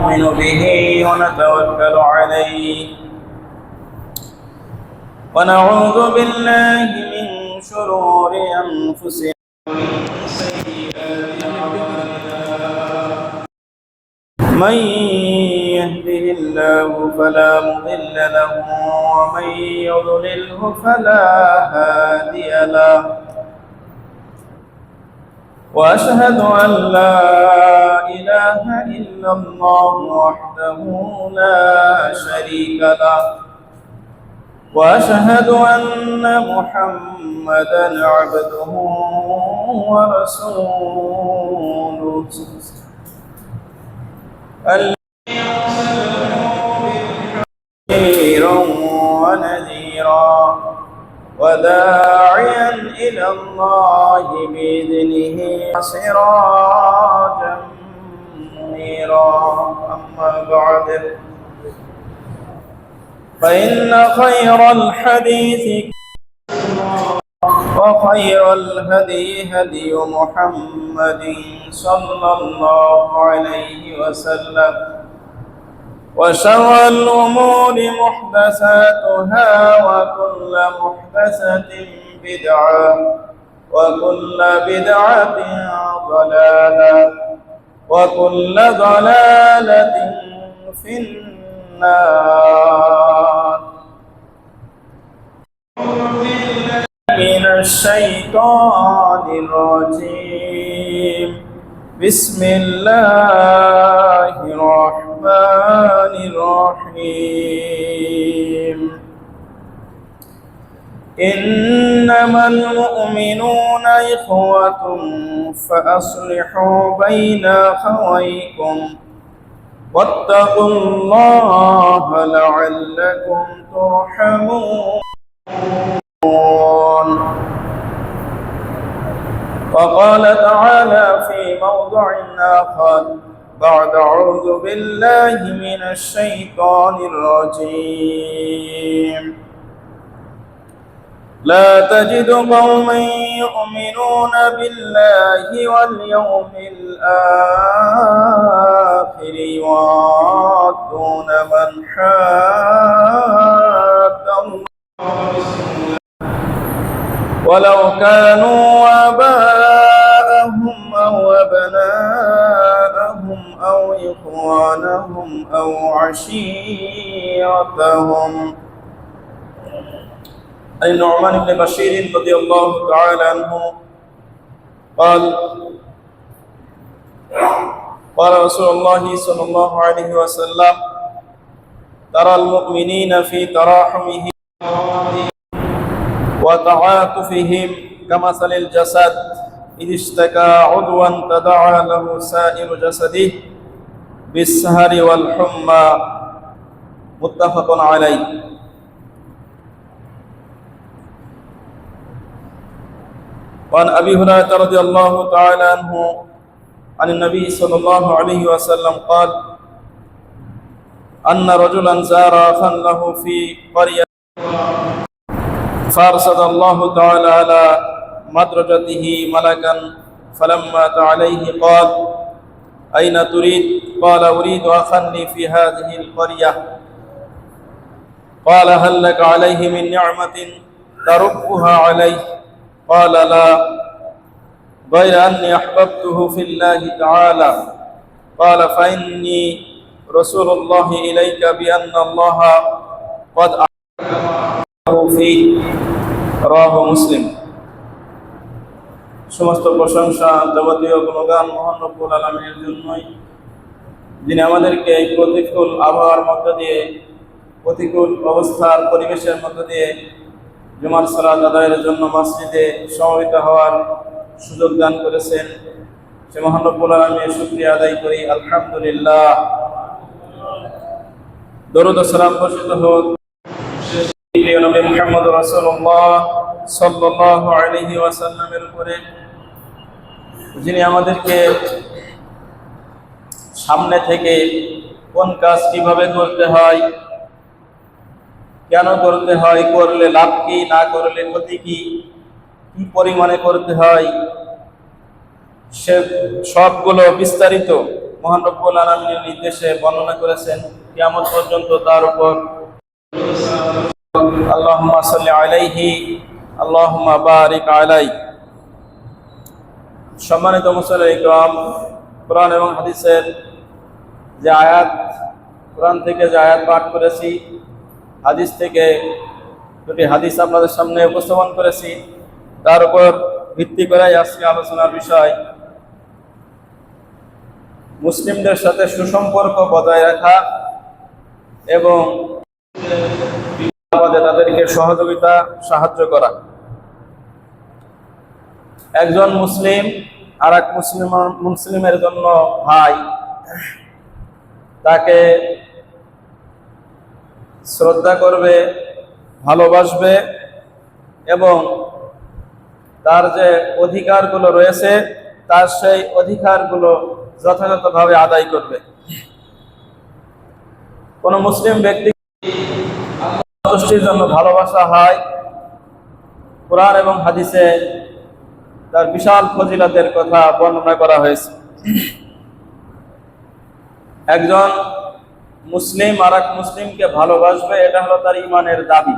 نؤمن به ونتوكل عليه ونعوذ بالله من شرور أنفسنا ومن سيئات أعمالنا من يهده الله فلا مضل له ومن يضلله فلا هادي له وأشهد أن لا إله إلا الله وحده لا شريك له وأشهد أن محمدا عبده ورسوله بشيرا ونذيرا وداعيا إلى الله بإذنه سراجا منيرا أما بعد فإن خير الحديث وخير الهدي هدي محمد صلى الله عليه وسلم وشر الأمور محدثاتها وكل محدثة بدعة وكل بدعة ضلالة وكل ضلالة في النار من الشيطان الرجيم بسم الله الرحمن الرحيم إنما المؤمنون إخوة فأصلحوا بين أخويكم واتقوا الله لعلكم ترحمون وقال تعالى في موضع آخر بعد أعوذ بالله من الشيطان الرجيم لا تجد قوما يؤمنون بالله واليوم الآخر يوادون من حاد الله ولو كانوا آباءهم أو أبناءهم أو إخوانهم أو عشيرتهم. عن النعمان بن بشير رضي الله تعالى عنه قال قال رسول الله صلى الله عليه وسلم ترى المؤمنين في تراحمهم وتعاطفهم كمثل الجسد إذ اشتكى عضوا تداعى له سائر جسده بالسهر والحمى متفق عليه. وعن أبي هريرة رضي الله تعالى عنه عن النبي صلى الله عليه وسلم قال أن رجلا زار أخا له في قرية فأرسل الله تعالى على مدرجته ملكا فلما أتى عليه قال أين تريد؟ قال أريد أخا لي في هذه القرية. قال هل لك عليه من نعمة تربها عليه؟ قال لا غير أني أحببته في الله تعالى. قال فإني رسول الله إليك بأن الله قد فيه রাহ মুসলিম। সমস্ত প্রশংসা যাবতীয় গুণগান মহান রব্বুল আলামিনের জন্যই, যিনি আমাদেরকে এই প্রতিকূল আবহাওয়ার মধ্য দিয়ে, প্রতিকূল অবস্থার পরিবেশের মধ্য দিয়ে জুমার সালাত আদায়ের জন্য মসজিদে সমবেত হওয়ার সুযোগ দান করেছেন। সে মহান রব্বুল আলামিনের শুকরিয়া আদায় করি, আলহামদুলিল্লাহ। দরুদ ও সালাম বর্ষিত হোক নবী মুহাম্মদ রাসূলুল্লাহ সাল্লাল্লাহু আলাইহি ওয়াসাল্লামের উপরে, যিনি আমাদেরকে সামনে থেকে কোন কাজ কিভাবে করতে হয়, কেন করতে হয়, করলে লাভ কি, না করলে ক্ষতি কি, কি পরিমাণে করতে হয়, সে সবগুলো বিস্তারিত মহান রব্বুল আলামিনের নির্দেশে বর্ণনা করেছেন, কিয়ামত পর্যন্ত তার উপর আল্লাহুম্মা সাল্লি আলাইহি আল্লাহুম্মা বারিক আলাইহি। সম্মানিত মুসল্লি ইকরাম, কোরআন এবং হাদিসের যে আয়াত, কোরআন থেকে যে আয়াত পাঠ করেছি, হাদিস থেকে দুটি হাদিস আপনাদের সামনে উপস্থাপন করেছি, তার উপর ভিত্তি করে আজকে আলোচনার বিষয় মুসলিমদের সাথে সুসম্পর্ক বজায় রাখা এবং তাদেরকে সহযোগিতা সাহায্য করা। একজন মুসলিম আর এক মুসলিমের জন্য ভাই, তাকে শ্রদ্ধা করবে, ভালোবাসবে এবং তার যে অধিকারগুলো রয়েছে তার সেই অধিকারগুলো যথাযথভাবে আদায় করবে। কোন মুসলিম ব্যক্তি সন্তুষ্টির জন্য ভালোবাসা হয়, কোরআন এবং হাদিসে তার বিশাল ফজিলতের কথা বর্ণনা করা হয়েছে। একজন মুসলিম আর এক মুসলিমকে ভালোবাসবে, এটা হলো তার ইমানের দাবি।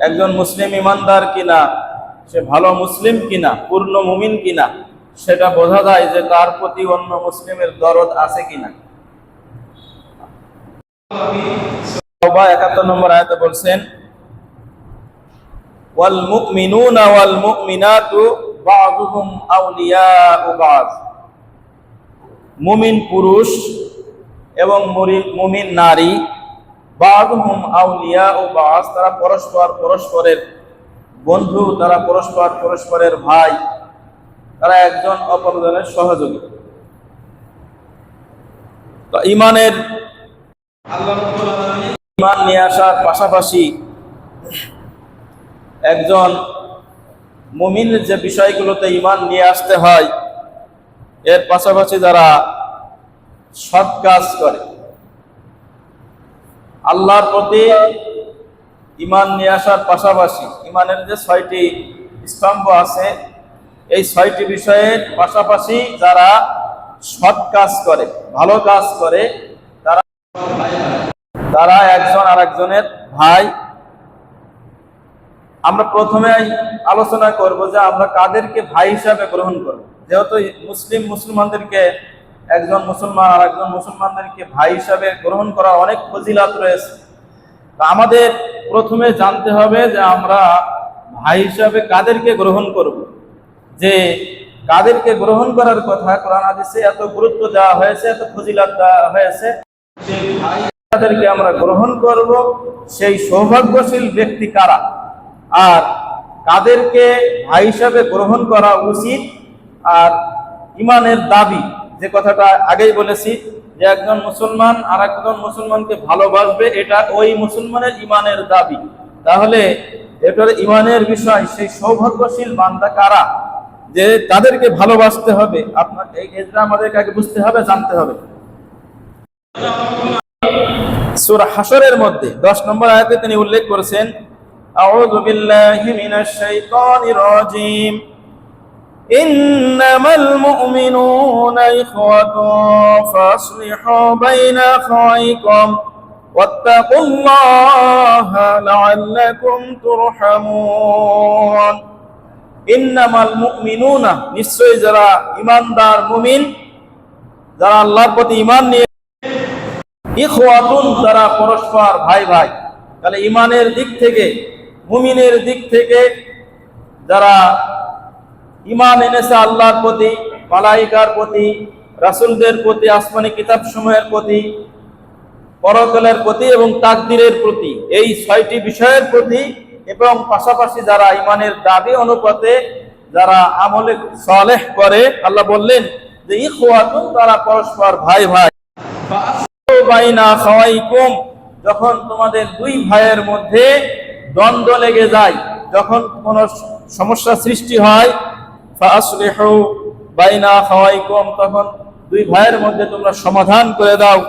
একজন মুসলিম ইমানদার কিনা, সে ভালো মুসলিম কিনা, পূর্ণ মুমিন কিনা, সেটা বোঝা যায় যে তার প্রতি অন্য মুসলিমের দরদ আছে কিনা। 71 নম্বর আয়াতে বলছেন, ওয়াল মুমিনুনা ওয়াল মুমিনাতু বা'দুহুম আউলিয়াউ বা'দ। মুমিন পুরুষ এবং মুমিন নারী, বা'দুহুম আউলিয়াউ বা'দ, তারা পরস্পরের বন্ধু, তারা পরস্পরের ভাই, তারা একজন অপরজনের সহযোগী। তো ইমান নিয়ে আসার পাশাপাশি একজন মুমিনের যে বিষয়গুলোতে ইমান নিয়ে আসতে হয়, এর পাশাপাশি যারা সৎ কাজ করে, আল্লাহর প্রতি ইমান নিয়ে আসার পাশাপাশি ইমানের যে 6টি স্তম্ভ আছে, এই 6টি বিষয়ের পাশাপাশি যারা সৎ কাজ করে, ভালো কাজ করে, তারা একজন আরেকজনের ভাই। আমরা প্রথমে আলোচনা করব যে আমরা কাদেরকে ভাই হিসাবে গ্রহণ করব। যেহেতু মুসলমানদেরকে, একজন মুসলমান আর একজন মুসলমানদেরকে ভাই হিসাবে গ্রহণ করার অনেক ফজিলত রয়েছে, তা আমাদের প্রথমে জানতে হবে যে আমরা ভাই হিসাবে কাদেরকে গ্রহণ করব। যে কাদেরকে গ্রহণ করার কথা কোরআন হাদিসে এত গুরুত্ব দেওয়া হয়েছে, এত ফজিলত দেওয়া হয়েছে, সেই ভাই যাদেরকে আমরা গ্রহণ করব সেই সৌভাগ্যশীল ব্যক্তি কারা, আর কাদেরকে ভাই হিসাবে গ্রহণ করা উচিত। আর ইমানের দাবি, যে কথাটা আগেই বলেছি, যে একজন মুসলমান আর একজন মুসলমানকে ভালোবাসবে, এটা ওই মুসলমানের ইমানের দাবি। তাহলে এটার ইমানের বিষয়, সেই সৌভাগ্যশীল বান্দা কারা, যে তাদেরকে ভালোবাসতে হবে। আপনাকে এটা আমাদেরকে আগে বুঝতে হবে, জানতে হবে। সূরা হাশরের মধ্যে 10 নম্বর আয়াতে তিনি উল্লেখ করেছেন, আউযু বিল্লাহি মিনাশ শাইতানির রাজীম, ইন্নামাল মুমিনুনা ইখওয়াতুন ফাসলিহু বাইনা আখাওয়াইকুম ওয়াত্তাকুল্লাহা লাআল্লাকুম তুরহামুন। ইন্নামাল মুমিনুনা, নিশ্চয়ই যারা ঈমানদার মুমিন, যারা আল্লাহর প্রতি ঈমান নিয়ে, ইখওয়াতুন, তারা পরস্পর ভাই ভাই। তাহলে ঈমানের দিক থেকে, মুমিনের দিক থেকে যারা ঈমান এনেছে আল্লাহর প্রতি, মালাইকার প্রতি, রাসূলদের প্রতি, আসমানি কিতাবসমূহের প্রতি, পরকালের প্রতি এবং তাকদীরের প্রতি, এই 6টি বিষয়ের প্রতি, এবং পাশাপাশি যারা ঈমানের দাবি অনুপাতে যারা আমলে সালেহ করে, আল্লাহ বললেন যে ইখওয়াতুন, তারা পরস্পর ভাই ভাই। বাইনা খাওয়াইকুম, যখন তোমাদের দুই ভাইয়ের মধ্যে দ্বন্দ্ব লেগে যায়, যখন কোনো সমস্যা সৃষ্টি হয়, ফাসলিহু বাইনা খাওয়াইকুম, তখন দুই ভাইয়ের মধ্যে তোমরা সমাধান করে দাও,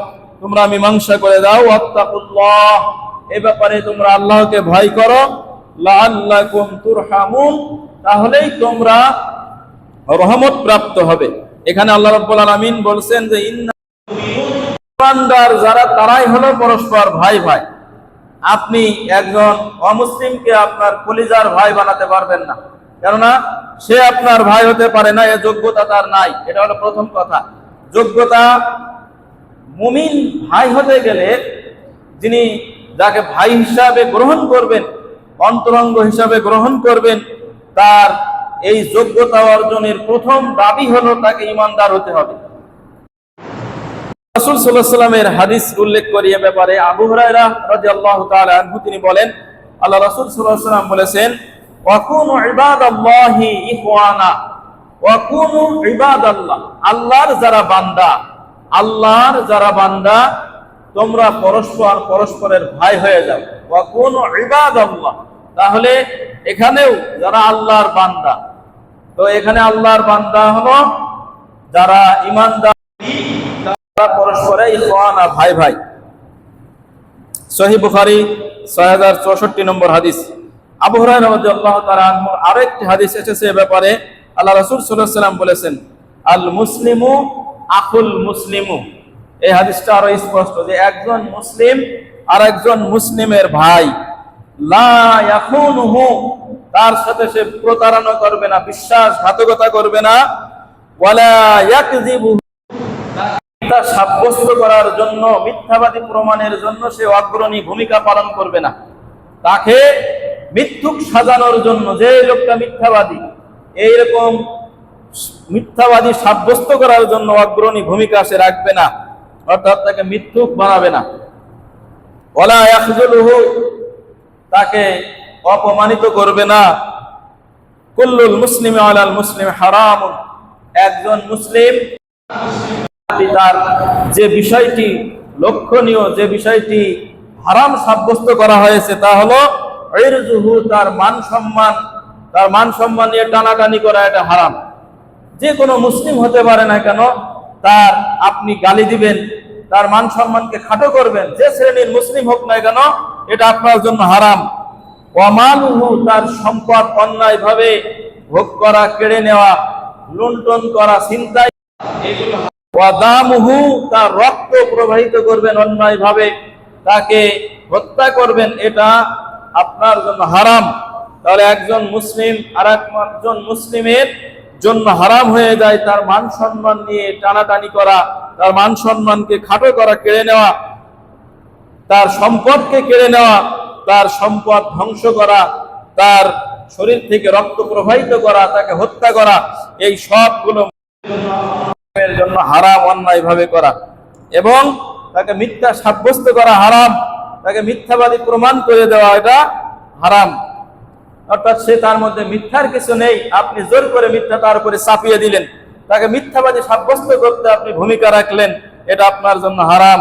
তোমরা মীমাংসা করে দাও। ওয়াত্তাকুল্লাহ, এই ব্যাপারে তোমরা আল্লাহকে ভয় করো। লাআল্লাকুম তুরহামুন, তাহলেই তোমরা রহমত প্রাপ্ত হবে। এখানে আল্লাহ রাব্বুল আলামিন বলছেন যে ইমানদার যারা তারাই হলো পরস্পর ভাই ভাই। আপনি একজন অমুসলিমকে আপনার কলিজার ভাই বানাতে পারবেন না, কেননা সে আপনার ভাই হতে পারে না, এ যোগ্যতা তার নাই। এটা হলো প্রথম কথা। যোগ্যতা, মুমিন ভাই হতে গেলে যিনি যাকে ভাই হিসাবে গ্রহণ করবেন, অন্তরঙ্গ হিসাবে গ্রহণ করবেন, তার এই যোগ্যতা অর্জনের প্রথম দাবি হলো তাকে ইমানদার হতে হবে। রাসূল সাল্লাল্লাহু আলাইহি ওয়াসাল্লামের হাদিস উল্লেখ করিয়ে ব্যাপারে আবু হুরায়রা রাদিয়াল্লাহু তাআলা আনহু তিনি বলেন, আল্লাহ রাসূল সাল্লাল্লাহু আলাইহি ওয়াসাল্লাম বলেছেন, ওয়াকুনু ইবাদাল্লাহি ইখওয়ানা, ওয়াকুনু ইবাদাল্লাহ, আল্লাহর যারা বান্দা, আল্লাহর যারা বান্দা, তোমরা পরস্পর পরস্পরের ভাই হয়ে যাও। ওয়াকুনু ইবাদাল্লাহ, তাহলে এখানেও যারা আল্লাহর বান্দা, তো এখানে আল্লাহর বান্দা হলো যারা ঈমানদার, পরস্পরে ইখওয়ানা, ভাই ভাই। সহিহ বুখারী 6064 নম্বর হাদিস। আবু হুরায়রা রাদিয়াল্লাহু তাআলা আনহু আরেকটি হাদিস এসেছে এ ব্যাপারে, আল্লাহ রাসূল সাল্লাল্লাহু আলাইহি ওয়াসাল্লাম বলেছেন, আল মুসলিমু আখুল মুসলিমু। এই হাদিসটা আরো স্পষ্ট যে একজন মুসলিম আর একজন মুসলিমের ভাই। লা ইয়াখুনুহু, তার সাথে সে প্রতারণা করবে না, বিশ্বাসঘাতকতা করবে না। ওয়ালা ইয়াকযিবু, সাব্যস্ত করার জন্য, মিথ্যাবাদী প্রমাণের জন্য সে অগ্রণী ভূমিকা পালন করবে না। তাকে মিথ্যুক সাজানোর জন্য, যে লোকটা মিথ্যাবাদী, এইরকম মিথ্যাবাদী সাব্যস্ত করার জন্য অগ্রণী ভূমিকা সে রাখবে না, অর্থাৎ তাকে মিথ্যুক বানাবে না। ওয়ালা ইয়াখজুলুহু, তাকে অপমানিত করবে না। কুল্লুল মুসলিমি আলাল মুসলিম হারামুন, একজন মুসলিম তার যে বিষয়টি লক্ষণীয়, যে বিষয়টি হারাম সাব্যস্ত করা হয়েছে তা হলো ইরজুহু, তার মান সম্মান, তার মান সম্মান নিয়ে টানাটানি করা, এটা হারাম। যে কোনো মুসলিম হতে পারে না কেন, তার আপনি গালি দিবেন, তার মান সম্মানকে খাটো করবেন, যে শ্রেণীর মুসলিম হোক না কেন, এটা আপনার জন্য হারাম। ওয়ামালুহু, তার সম্পদ অন্যায়ভাবে ভোগ করা, কেড়ে নেওয়া, লুণ্ঠন করা, ছিনতাই, এগুলো। ওয়াদামুহু, তার রক্ত প্রবাহিত করবেন অন্যায়ভাবে, তাকে হত্যা করবেন, এটা আপনার জন্য হারাম। তাহলে একজন মুসলিম আর একজন মুসলিমের জন্য হারাম হয়ে যায় তার মান সম্মান নিয়ে টানাটানি করা, তার মান সম্মানকে খাটো করা, কেড়ে নেওয়া, তার সম্পদকে কেড়ে নেওয়া, তার সম্পদ ধ্বংস করা, তার শরীর থেকে রক্ত প্রবাহিত করা, তাকে হত্যা করা, এই সবগুলো এর জন্য হারাম, অন্যায় ভাবে করা। এবং তাকে মিথ্যা সাব্যস্ত করা হারাম, তাকে মিথ্যাবাদী প্রমাণ করে দেওয়া, এটা হারাম। অর্থাৎ সে তার মধ্যে মিথ্যার কিছু নেই, আপনি জোর করে মিথ্যা তার উপরে চাপিয়ে দিলেন, তাকে মিথ্যাবাদী সাব্যস্ত করতে আপনি ভূমিকা রাখলেন, এটা আপনার জন্য হারাম।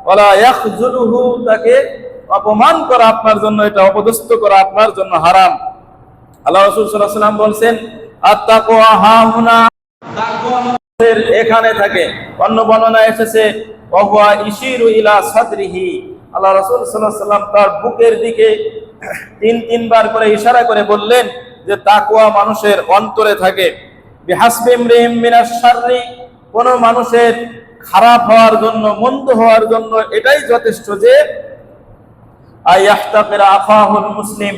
ওয়ালা ইয়াখজুলুহু, তাকে অপমান করা আপনার জন্য, এটা অপদস্থ করা আপনার জন্য হারাম। আল্লাহ রাসূল সাল্লাল্লাহু আলাইহি ওয়াসাল্লাম বলেন, আত-তাকওয়া হাহুনা, তাকওয়া এখানে থাকে। অন্য বর্ণনায় এসেছে ওয়া ইশিরু ইলা সাদরিহি, আল্লাহ রাসূল সাল্লাল্লাহু আলাইহি ওয়াসাল্লাম তার বুকের দিকে তিনবার করে ইশারা করে বললেন যে তাকওয়া মানুষের অন্তরে থাকে। বিহাসবি ইমরিহিম মিনাশ শাররি, কোন মানুষের খারাপ হওয়ার জন্য, মন্দ হওয়ার জন্য এটাই যথেষ্ট যে আয়াহতাকিরা আখাহুল মুসলিম,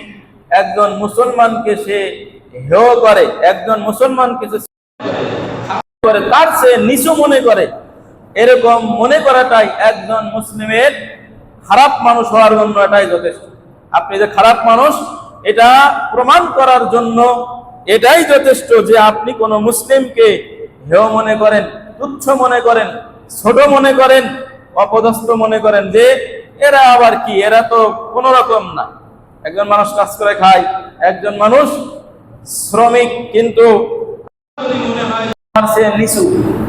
একজন মুসলমানকে সে হেয় করে, একজন মুসলমানকে সে করে, তার সে নিচু মনে করে, এরকম মনে করাটাই একজন মুসলিমের খারাপ মানুষ হওয়ার জন্য এটাই যথেষ্ট। আপনি যে খারাপ মানুষ এটা প্রমাণ করার জন্য এটাই যথেষ্ট যে আপনি কোন মুসলিমকে হেয় মনে করেন, তুচ্ছ মনে করেন, ছোট মনে করেন, অপদস্থ মনে করেন, যে এরা আবার কি, এরা তো কোন রকম না। একজন মানুষ কাজ করে খায়, একজন মানুষ শ্রমিক, কিন্তু সে নিচু,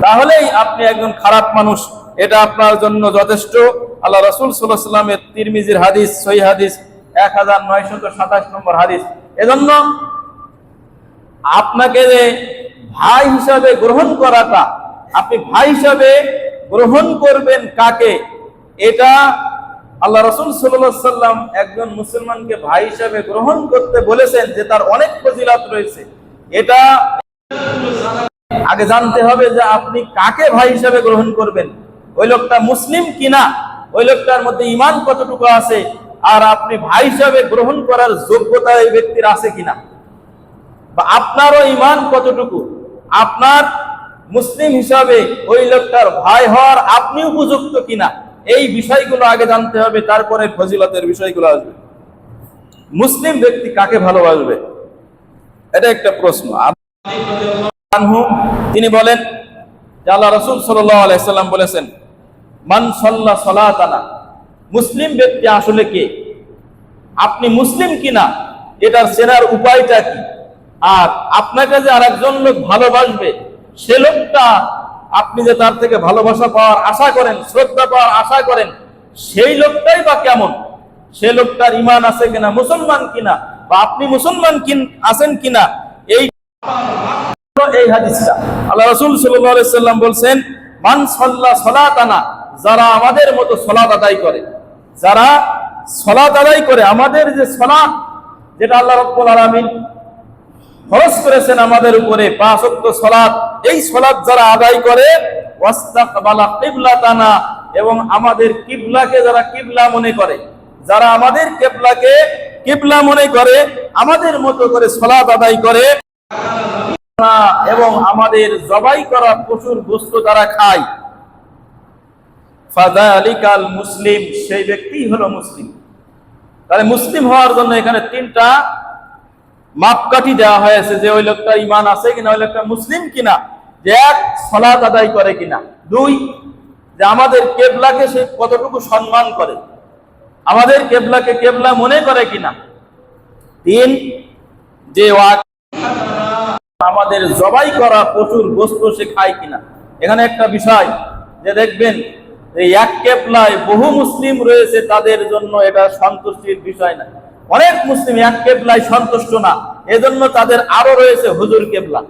তাহলেই আপনি একজন খারাপ মানুষ, এটা আপনার জন্য যথেষ্ট। আল্লাহ রাসূল সাল্লাল্লাহু আলাইহি ওয়াসাল্লামের তিরমিজির হাদিস, সহিহ হাদিস 1927 নম্বর হাদিস। এজন্য আপনাকে যে ভাই হিসাবে গ্রহণ করাটা, আপনি ভাই হিসাবে গ্রহণ করবেন কাকে, এটা আল্লাহ রাসূল সাল্লাল্লাহু আলাইহি ওয়াসাল্লাম একজন মুসলমানকে ভাই হিসাবে গ্রহণ করতে বলেছেন যে তার অনেক ফজিলত রয়েছে। এটা আগে জানতে হবে যে আপনি কাকে ভাই হিসেবে গ্রহণ করবেন, ওই লোকটা মুসলিম কিনা, ওই লোকটার মধ্যে ঈমান কতটুকু আছে, আর আপনি ভাই হিসেবে গ্রহণ করার যোগ্যতা এই ব্যক্তির আছে কিনা, বা আপনারও ঈমান কতটুকু, আপনার মুসলিম হিসাবে ওই লোকটার ভাই হওয়ার আপনি উপযুক্ত কিনা, এই বিষয়গুলো আগে জানতে হবে, তারপরে ফজিলতের বিষয়গুলো আসবে। মুসলিম ব্যক্তি কাকে ভালোবাসবে, এটা একটা প্রশ্ন। তিনি বলেন যে আল্লাহ রাসূল সাল্লাল্লাহু আলাইহি সাল্লাম বলেছেন, মান সাল্লা সালাতানা, মুসলিম ব্যক্তি আসলে কে, আপনি মুসলিম কিনা এটার চেনার উপায়টা কি, আর আপনাকে যে আরেকজন লোক ভালোবাসবে সে লোকটা আপনি যে তার থেকে ভালোবাসা পাওয়ার আশা করেন, শ্রদ্ধা পাওয়ার আশা করেন, সেই লোকটাই বা কেমন, সে লোকটার ঈমান আছে কিনা, মুসলমান কিনা, বা আপনি মুসলমান আছেন কিনা, এই হাদিসটা আল্লাহ রাসূল সাল্লাল্লাহু আলাইহি সাল্লাম বলছেন, মান সাল্লা সালাতানা, যারা আমাদের মতো সালাত আদায় করে, যারা সালাত আদায় করে, আমাদের যে সালাত যেটা আল্লাহ রাব্বুল আলামিন ফরজ করেছেন আমাদের উপরে 5 ওয়াক্ত সালাত, এই সালাত যারা আদায় করে, ওয়াস্তাকবালা কিবলাতানা, এবং আমাদের কিবলাকে যারা কিবলা মনে করে, যারা আমাদের কিবলাকে কিবলা মনে করে, আমাদের মতো করে সালাত আদায় করে, এবং আমাদের জবাই করা পশুর গোশত তারা খায়, ফাযালিকাল মুসলিম, সেই ব্যক্তি হলো মুসলিম। তাহলে মুসলিম হওয়ার জন্য এখানে 3টা মাপকাঠি দেওয়া হয়েছে, যে ওই লোকটা ঈমান আছে কিনা, ওই লোকটা মুসলিম কিনা, যে 1 সালাত আদায় করে কিনা, 2 যে আমাদের কিবলাকে সে কতটুকু সম্মান করে, আমাদের কিবলাকে কিবলা মনে করে কিনা, 3 যে আমাদের জবাই করা পশুর গোশত সে খায় কিনা। এখানে একটা বিষয় যে দেখবেন, এই এক কিবলায় বহু মুসলিম রয়েছে, তাদের জন্য এটা সন্তুষ্টির বিষয় না। অনেক মুসলিম এক কিবলায় সন্তুষ্ট না, এজন্য তাদের আরো রয়েছে হুজুর কিবলা।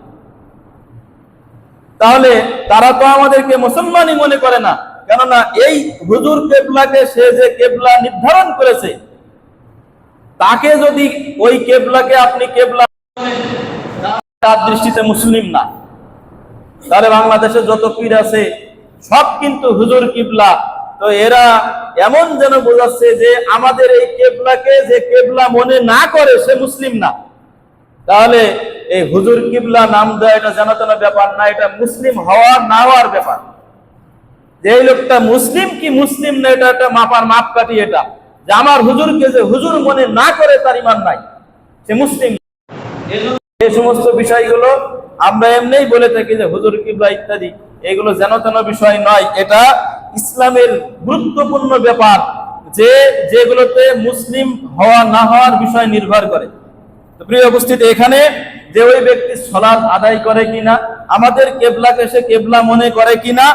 তাহলে তারা তো আমাদেরকে মুসলমানই মনে করে না, কেননা এই হুজুর কিবলাকে সে যে কিবলা নির্ধারণ করেছে, তাকে যদি ওই কিবলাকে আপনি কিবলা, তার দৃষ্টিতে মুসলিম না। তাহলে বাংলাদেশে যত পীর আছে সব কিন্তু হুজুর কিবলা, তো এরা এমন যেন বোঝাচ্ছে যে আমাদের এই কিবলাকে যে কিবলা মনে না করে সে মুসলিম না। তাহলে এই হুজুর কিবলা নাম দেওয়া এটা জানাতেন ব্যাপার না, এটা মুসলিম হওয়ার না হওয়ার ব্যাপার। যে এই লোকটা মুসলিম কি মুসলিম না, এটা একটা মাপকাঠি, এটা যে আমার হুজুরকে যে হুজুর মনে না করে তার ঈমান নাই, সে মুসলিম। এই সমস্ত বিষয়গুলো আমরা এমনিই বলে থাকি যে হুজুর কিবলা ইত্যাদি, এগুলো যেন তেন বিষয় নয়, এটা ইসলামের গুরুত্বপূর্ণ ব্যাপার, যে যেগুলোতে মুসলিম হওয়া না হওয়ার বিষয় নির্ভর করে। তো প্রিয় উপস্থিতি, এখানে যে ওই ব্যক্তি সালাত আদায় করে কিনা, আমাদের কিবলাকে সে কিবলা মনে করে কিনা,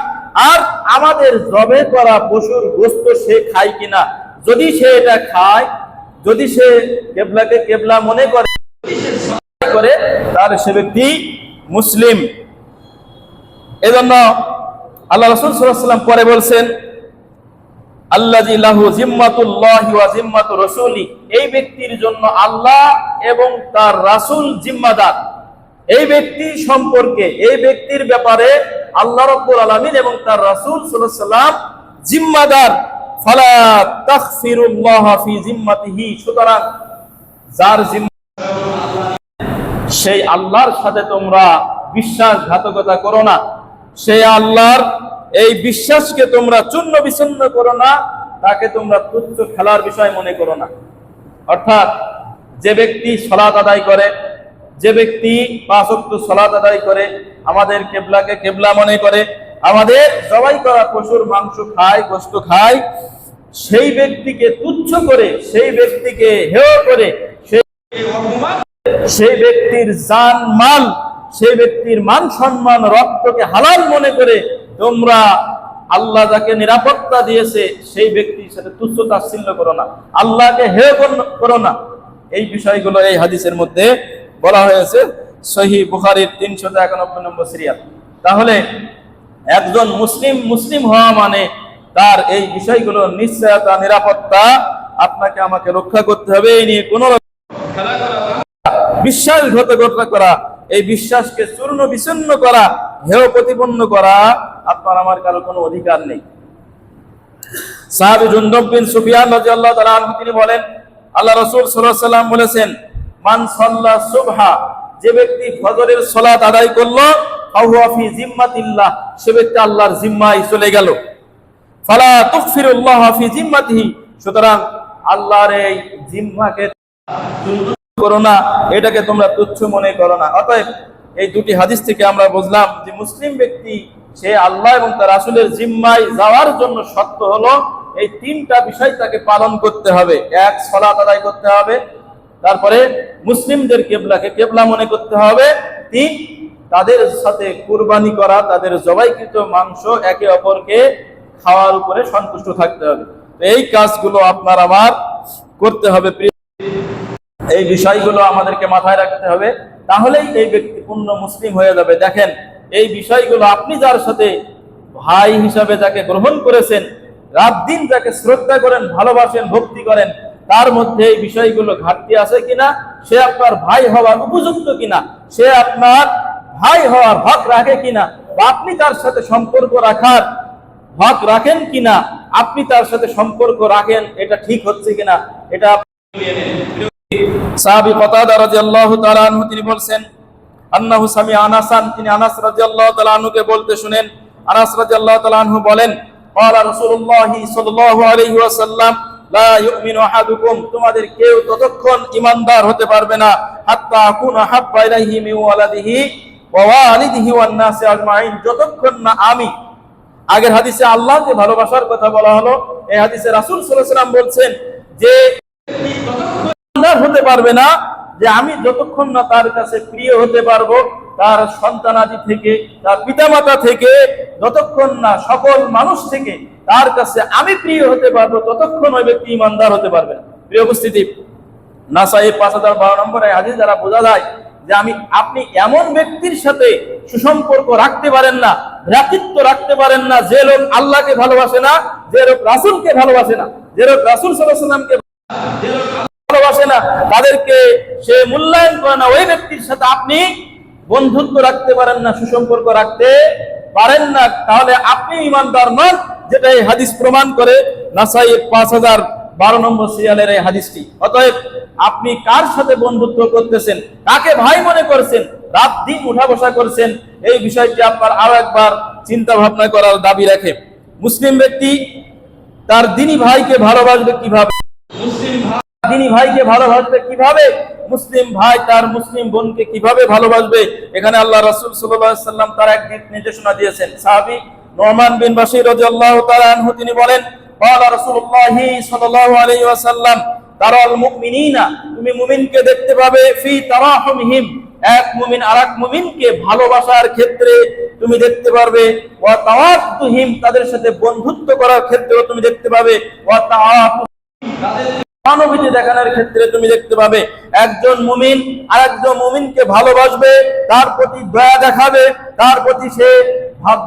আর আমাদের জবে করা পশুর গোশত সে খায় কিনা, যদি সে এটা খায়, যদি সে কিবলাকে কিবলা মনে করে, তাহলে সে ব্যক্তি মুসলিম। এজন্য আল্লাহ রাসূল সাল্লাল্লাহু আলাইহি ওয়াসাল্লাম পরে বলছেন, আল্লাযী লাহু জিম্মাতুল্লাহি ওয়া জিম্মাতু রাসূলি, এই ব্যক্তির জন্য আল্লাহ এবং তার রাসূল জিম্মাদার। এই ব্যক্তি সম্পর্কে, এই ব্যক্তির ব্যাপারে আল্লাহ রাব্বুল আলামিন এবং তার রাসূল সাল্লাল্লাহু আলাইহি ওয়াসাল্লাম জিম্মাদার। ফালা তাগফিরুল্লাহ ফি জিম্মাতিহি, সুতরাং যার সেই আল্লাহর সাথে তোমরা বিশ্বাসঘাতকতা করো না, সেই আল্লাহর এই বিশ্বাসকে তোমরা চূর্ণ বিচ্ছিন্ন করো না, তাকে তোমরা তুচ্ছ খেলার বিষয় মনে করো না। অর্থাৎ যে ব্যক্তি সালাত আদায় করে, যে ব্যক্তি 5 ওয়াক্ত সালাত আদায় করে, আমাদের কিবলাকে কিবলা মনে করে, আমাদের জবাই করা পশুর মাংস খায়, গোশত খায়, সেই ব্যক্তিকে তুচ্ছ করে, সেই ব্যক্তিকে হেয় করে, সেই ব্যক্তির জান মাল, সেই ব্যক্তির মান সম্মান, রক্তকে হালাল মনে করে তোমরা আল্লাহ যাকে নিরাপত্তা দিয়েছে সেই ব্যক্তির সাথে তুচ্ছ তাচ্ছিল্য করো না, আল্লাহকে হেয় করো না। এই বিষয়গুলো এই হাদিসের মধ্যে বলা হয়েছে, সহিহ বুখারীর 391 নম্বর সিরিয়াল। তাহলে একজন মুসলিম হওয়া মানে তার এই বিষয়গুলো নিশ্চয়তা, নিরাপত্তা আপনাকে আমাকে রক্ষা করতে হবে। এই নিয়ে কোনো বিশ্বাসঘাতকতা করা এই বিশ্বাসকে চূর্ণ বিচূর্ণ করা, হেয় প্রতিপন্ন করা আপনার আমার কারো কোনো অধিকার নেই। সাহাবী জুনদুব বিন সুফিয়ান রাদিয়াল্লাহু তাআলা আনহু তিনি বলেন, আল্লাহ রাসূল সাল্লাল্লাহু আলাইহি ওয়াসাল্লাম বলেছেন, মান সাল্লা সুবহা, যে ব্যক্তি ফজরের সালাত আদায় করলো, ফাহুয়া ফি জিম্মাতিল্লাহ, সে ব্যক্তি আল্লাহর জিম্মায় চলে গেল। ফালা তুগফিরুল্লাহ ফি জিম্মাতিহি, সুতরাং আল্লাহর এই জিম্মাকে করো না, এটাকে তোমরা তুচ্ছ মনে করো না। অতএব এই দুটি হাদিস থেকে আমরা বুঝলাম যে মুসলিম ব্যক্তি সে আল্লাহ এবং তার রাসূলের জিম্মায় যাওয়ার জন্য শর্ত হলো এই তিনটা বিষয় তাকে পালন করতে হবে। এক, সালাত আদায় করতে হবে। তারপরে মুসলিমদের কিবলাকে কিবলা মনে করতে হবে। তিন, তাদের সাথে কুরবানি করা, তাদের জবাইকৃত মাংস একে অপরকে খাওয়ার উপরে সন্তুষ্ট থাকতে হবে। তো এই কাজগুলো আপনার আমার করতে হবে। এই বিষয়গুলো আমাদেরকে মাথায় রাখতে হবে, তাহলেই এই ব্যক্তি পূর্ণ মুসলিম হয়ে যাবে। দেখেন, এই বিষয়গুলো আপনি যার সাথে ভাই হিসাবে যাকে গ্রহণ করেছেন, রাত দিন যাকে শ্রদ্ধা করেন, ভালোবাসেন, ভক্তি করেন, তার মধ্যে এই বিষয়গুলো ঘাটতি আছে কিনা, সে আপনার ভাই হওয়ার উপযুক্ত কিনা, সে আপনার ভাই হওয়ার হক রাখে কিনা, বা আপনি তার সাথে সম্পর্ক রাখার হক রাখেন কিনা, আপনি তার সাথে সম্পর্ক রাখেন, এটা ঠিক হচ্ছে কিনা, এটা সাহাবী কাতাদা রাদিয়াল্লাহু তাআলা আনহু তিনি বলছেন, আন্নাহু সামিআ আনাসান, তিনি আনাস রাদিয়াল্লাহু তাআলা আনহুকে বলতে শুনেন। আনাস রাদিয়াল্লাহু তাআলা আনহু বলেন, ক্বালা রাসূলুল্লাহ সাল্লাল্লাহু আলাইহি ওয়াসাল্লাম, লা ইউমিনু আহাদুকুম, তোমাদের কেউ ততক্ষণ ঈমানদার হতে পারবে না, হাত্তা আকুনা হাব্বা ইলাইহি মিন ওয়ালাদিহি ওয়া ওয়ালিদিহি ওয়ান নাসি আজমাইন, যতক্ষণ না আমি, আগের হাদিসে আল্লাহকে ভালোবাসার কথা বলা হলো, এই হাদিসে রাসূল সাল্লাল্লাহু আলাইহি ওয়াসাল্লাম বলছেন যে হতে পারবে না যে আমি যতক্ষণ না তার কাছে প্রিয় হতে পারবো, তার সন্তানাদি থেকে, তার পিতামাতা থেকে, যতক্ষণ না সকল মানুষ থেকে তার কাছে আমি প্রিয় হতে পারবো, ততক্ষণ ওই ব্যক্তি ঈমানদার হতে পারবে না। প্রিয় উপস্থিতি, নাসাই 5012 নম্বর এই হাদিস দ্বারা বোঝা যায় যে আপনি এমন ব্যক্তির সাথে সুসম্পর্ক রাখতে পারেন না, ভ্রাতৃত্ব রাখতে পারেন না, যে লোক আল্লাহকে ভালোবাসে না, যে লোক রাসূলকে ভালোবাসে না, যে লোক রাসূল সাল্লাল্লাহু আলাইহি ওয়াসাল্লামকে ভালোবাসে না, তাদেরকে সে মূল্যায়ন করে না, ওই ব্যক্তির সাথে আপনি বন্ধুত্ব রাখতে পারেন না, সুসম্পর্ক রাখতে পারেন না, তাহলে আপনি ঈমানদার নন, যেটা এই হাদিস প্রমাণ করে। নাসাই 5012 নম্বর সিরিয়ালের এই হাদিসটি। অতএব আপনি কার সাথে বন্ধুত্ব করতেছেন, কাকে ভাই মনে করছেন, রাত দিন উঠা বসা করছেন, এই বিষয়টি আপনার আরো একবার চিন্তা ভাবনা করার দাবি রাখে। মুসলিম ব্যক্তি তার দ্বীনি ভাইকে ভালোবাসবে কিভাবে? দ্বীনি ভাইকে ভালোবাসবে কিভাবে? মুসলিম ভাই তার মুসলিম বোনকে কিভাবে ভালোবাসবে? এখানে আল্লাহ রাসূল সাল্লাল্লাহু আলাইহি ওয়াসাল্লাম তার এক দিক নির্দেশনা দিয়েছেন। সাহাবী নুমান বিন বাশীর রাদিয়াল্লাহু তাআলা আনহু তিনি বলেন, ক্বালা রাসূলুল্লাহ সাল্লাল্লাহু আলাইহি ওয়াসাল্লাম, তারাল মুমিনিনা, তুমি মুমিনকে দেখতে পাবে, ফি তারাহুমহিম, এক মুমিন আরেক মুমিনকে ভালোবাসার ক্ষেত্রে তুমি দেখতে পারবে, ওয়া তাওয়াদ্দুহিম, তাদের সাথে বন্ধুত্ব করার ক্ষেত্রেও তুমি দেখতে পাবে, ওয়া তাআতুহিম, তাদের সহানুভূতি দেখানোর ক্ষেত্রে তুমি দেখতে পাবে। একজন মুমিন আরেকজন মুমিনকে ভালোবাসবে, তার প্রতি দয়া দেখাবে, তার প্রতি সে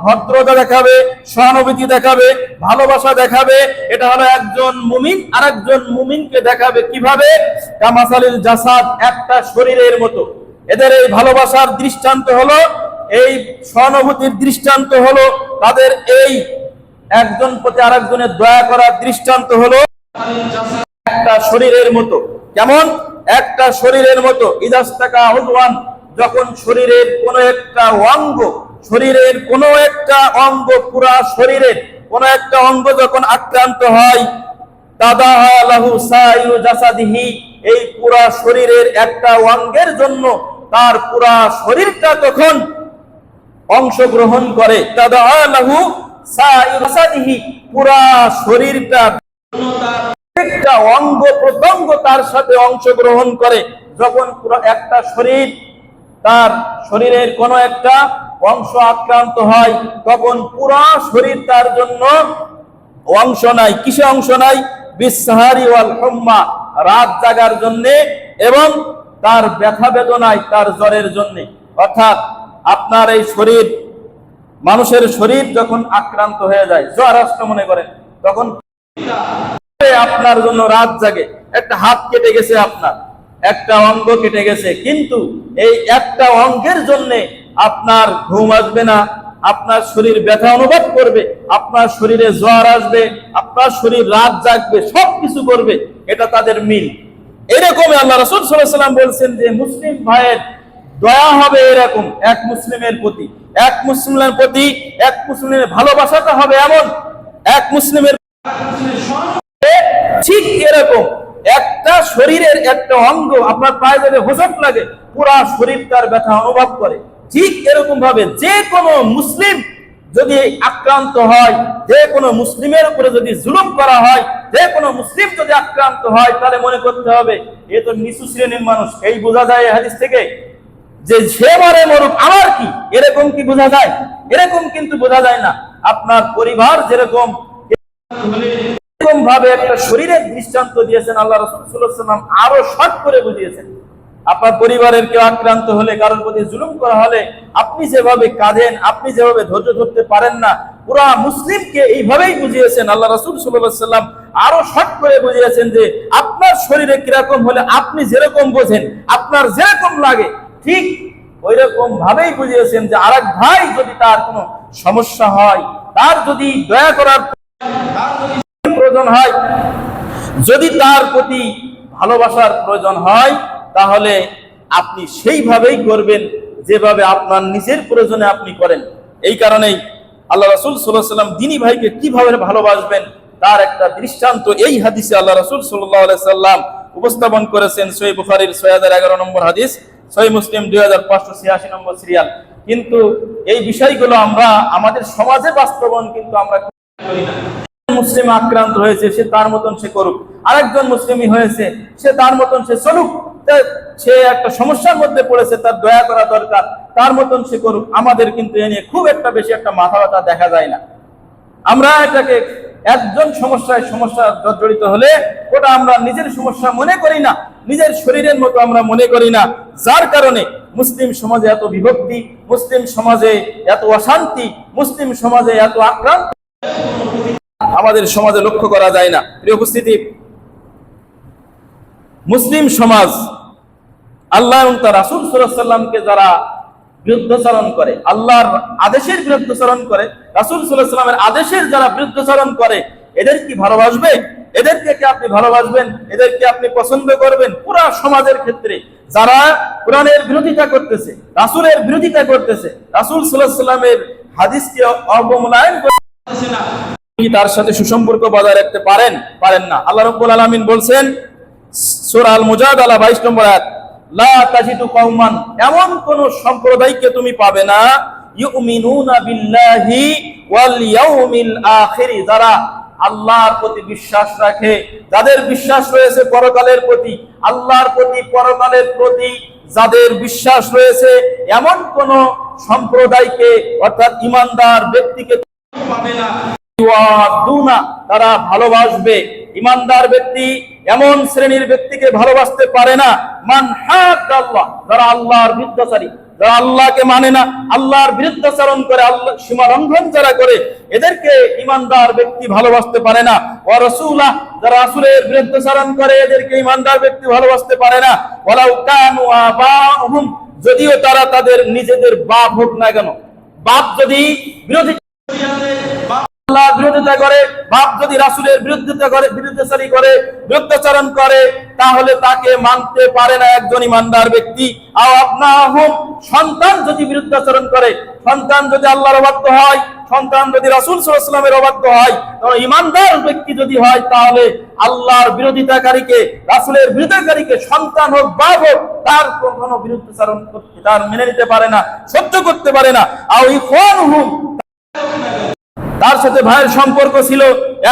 ভদ্রতা দেখাবে, সহানুভূতি দেখাবে, ভালোবাসা দেখাবে। এটা হলো একজন মুমিন আরেকজন মুমিনকে দেখাবে কিভাবে? কামাসালিল জাসাদ, একটা শরীরের মতো। এদের এই ভালোবাসার দৃষ্টান্ত হলো, এই সহানুভূতির দৃষ্টান্ত হলো, তাদের এই একজন প্রতি আরেকজনের দয়া করার দৃষ্টান্ত হলো একটা শরীরের মতো। কেমন? একটা শরীরের মতো। ইদাস্তাকা উযওয়ান, যখন শরীরের কোনো একটা অঙ্গ, শরীরের কোনো একটা অঙ্গ, পুরা শরীরের কোনো একটা অঙ্গ যখন আক্রান্ত হয়, তাদাআ লাহু সাইরু জাসাদিহি, এই পুরা শরীরের একটা অঙ্গের জন্য তার পুরা শরীরটা তখন অংশগ্রহণ করে। তাদাআ লাহু সাইরু জাসাদিহি, পুরা শরীরটা, একটা অঙ্গ প্রত্যঙ্গ তার সাথে অংশগ্রহণ করে। যখন পুরো একটা শরীর, তার শরীরের কোনো একটা অংশ আক্রান্ত হয়, তখন পুরো শরীর তার জন্য অংশ নাই। কিসে অংশ নাই? বিসসাহারি ওয়াল হুম্মা, রাত জাগার জন্য এবং তার ব্যথা বেদনায়, তার জ্বরের জন্য। অর্থাৎ আপনার এই শরীর, মানুষের শরীর যখন আক্রান্ত হয়ে যায়, জ্বর আসতে মনে করেন, তখন আপনার জন্য রাত জাগে। একটা হাত কেটে গেছে আপনার, একটা অঙ্গ কেটে গেছে, কিন্তু এই একটা অঙ্গের জন্য আপনার ঘুম আসবে না, আপনার শরীর ব্যথা অনুভব করবে, আপনার শরীরে জ্বর আসবে, আপনার শরীর রাত জাগবে, সবকিছু করবে। এটা তাদের মিল। এরকম আল্লাহ রাসূল সাল্লাল্লাহু আলাইহি ওয়াসাল্লাম বলছেন যে মুসলিম ভাইয়ের দয়া হবে এরকম এক মুসলিমের প্রতি, এক মুসলিমের ভালোবাসাটা হবে এমন, এক মুসলিমের ঠিক এরকম একটা শরীরের একটা অঙ্গ আপনার পায়ে যদি হোঁচট লাগে পুরা শরীর তার ব্যথা অনুভব করে। ঠিক এরকম ভাবে যে কোনো মুসলিম যদি আক্রান্ত হয়, যে কোনো মুসলিমের উপরে যদি জুলুম করা হয়, যে কোনো মুসলিম যদি আক্রান্ত হয়, তাহলে মনে করতে হবে এ তো নিচু শ্রেণীর মানুষ। এই বোঝা যায় হাদিস থেকে যে সে মরে মরুক আমার কি, এরকম কি বোঝা যায়? এরকম কিন্তু বোঝা যায় না। আপনার পরিবার যেরকম ভাবে একটা শরীরের দৃষ্টান্ত দিয়েছেন আল্লাহ রাসূল সাল্লাল্লাহু আলাইহি ওয়াসাল্লাম, আরো শর্ট করে বুঝিয়েছেন। আপনার পরিবারের কেউ আক্রান্ত হলে, কারোর প্রতি জুলুম করা হলে আপনি যেভাবে কাঁদেন, আপনি যেভাবে ধৈর্য ধরতে পারেন না, পুরা মুসলিমকে এইভাবেই বুঝিয়েছেন আল্লাহ রাসূল সাল্লাল্লাহু আলাইহি ওয়াসাল্লাম। আরো শর্ট করে বুঝিয়েছেন যে আপনার শরীরে কিরকম হলে আপনি যেরকম বোঝেন, আপনার যেরকম লাগে, ঠিক ওই রকম ভাবেই বুঝিয়েছেন যে আরেক ভাই যদি তার কোনো সমস্যা হয়, তার যদি দয়া করার প্রয়োজন হয়, যদি তার প্রতি ভালোবাসার প্রয়োজন হয়, তাহলে আপনি সেইভাবেই করবেন যেভাবে আপনার নিজের প্রয়োজনে আপনি করেন। এই কারণেই আল্লাহ রাসূল সাল্লাল্লাহু আলাইহি ওয়াসাল্লাম দ্বীনি ভাইকে কিভাবে ভালোবাসবেন তার একটা দৃষ্টান্ত এই হাদিসে আল্লাহ রাসূল সাল্লাল্লাহু আলাইহি ওয়াসাল্লাম উপস্থাপন করেছেন। সহিহ বুখারীর 6011 নম্বর হাদিস, সহিহ মুসলিম 2586 নম্বর সিরিয়াল। কিন্তু এই বিষয়গুলো আমরা আমাদের সমাজে বাস্তবায়ন কিন্তু আমরা করি না। মুসলিম আক্রান্ত হয়েছে, সে তার মতন সে করুক, আরেকজন মুসলিমই হয়েছে, সে তার মতন সে চলুক, সে একটা সমস্যার মধ্যে পড়েছে, তার দয়া করা দরকার, তার মতন সে করুক। আমাদের কিন্তু এ নিয়ে খুব একটা বেশি একটা মাথা ব্যথা দেখা যায় না। আমরা এটাকে একজন সমস্যা জর্জরিত হলে ওটা আমরা নিজের সমস্যা মনে করি না, নিজের শরীরের মতো আমরা মনে করি না। যার কারণে মুসলিম সমাজে এত বিভক্তি, মুসলিম সমাজে এত অশান্তি, মুসলিম সমাজে এত আক্রান্ত আমাদের সমাজে লক্ষ্য করা যায় না। প্রিয় উপস্থিতি, মুসলিম সমাজ আল্লাহ এবং তার রাসূল সাল্লাল্লাহু আলাইহি ওয়াসাল্লামকে যারা বিরুদ্ধাচরণ করে, আল্লাহর আদেশের বিরুদ্ধাচরণ করে, রাসূল সাল্লাল্লাহু আলাইহি ওয়াসাল্লামের আদেশের যারা বিরুদ্ধাচরণ করে, এদের কি ভালোবাসবে? এদেরকে কি আপনি ভালোবাসবেন? এদেরকে আপনি পছন্দ করবেন? পুরা সমাজের ক্ষেত্রে যারা কোরআনের বিরোধিতা করতেছে, রাসূলের বিরোধিতা করতেছে, রাসূল সাল্লাল্লাহু আলাইহি ওয়াসাল্লামের হাদিসকে অবমূল্যায়ন করতেছে না, কি তার সাথে সুসম্পর্ক বজায় রাখতে পারেন না? আল্লাহ রাব্বুল আলামিন বলছেন সূরা আল মুজাদালা 22 নম্বর আয়াত, লা তাজিদু কওমান, এমন কোন সম্প্রদায়কে তুমি পাবে না, ইউমিনুনা বিল্লাহি ওয়াল ইয়াউমিল আখির, যারা আল্লাহর প্রতি বিশ্বাস রাখে, যাদের বিশ্বাস রয়েছে পরকালের প্রতি, আল্লাহর প্রতি, পরকালের প্রতি যাদের বিশ্বাস রয়েছে, এমন কোন সম্প্রদায়কে অর্থাৎ ঈমানদার ব্যক্তিকে পাবে না। তারা ভালোবাসবে, ঈমানদার ব্যক্তি এমন শ্রেণীর ব্যক্তিকে ভালোবাসতে পারে না, মান হাদাল্লাহ, যারা আল্লাহর বিরুদ্ধাচারী, যারা আল্লাহকে মানে না, আল্লাহর বিরুদ্ধাচরণ করে, আল্লাহ সীমা লঙ্ঘন যারা করে, এদেরকে ঈমানদার ব্যক্তি ভালোবাসতে পারে না। ওয়া রাসূলা, যারা রাসূলের বিরুদ্ধাচরণ করে, এদেরকে ঈমানদার ব্যক্তি ভালোবাসতে পারে না। ওয়ালাউ কানু আবাহুম, যদিও তারা তাদের নিজেদের বাপ হোক না কেন, বাপ যদি আল্লাহর বিরোধিতা করে, বাপ যদি রাসূলের বিরুদ্ধাচরণ করে, তাহলে তাকে মানতে পারে না একজন ঈমানদার ব্যক্তি। আও আবনাহুম, সন্তান যদি বিরুদ্ধাচরণ করে, সন্তান যদি আল্লাহর অবাধ্য হয়, সন্তান যদি রাসূল সাল্লাল্লাহু আলাইহি ওয়াসাল্লামের অবাধ্য হয়, তাহলে ঈমানদার ব্যক্তি যদি হয়, তাহলে আল্লাহর বিরোধিতাকারীকে, রাসূলের বিরোধিতাকারীকে, সন্তান হোক বাপ হোক, তার কোনো বিরুদ্ধাচরণ করতে তার মেনে নিতে পারে না, সহ্য করতে পারে না। আও ইখওয়ানুহুম, তার সাথে ভাইয়ের সম্পর্ক ছিল,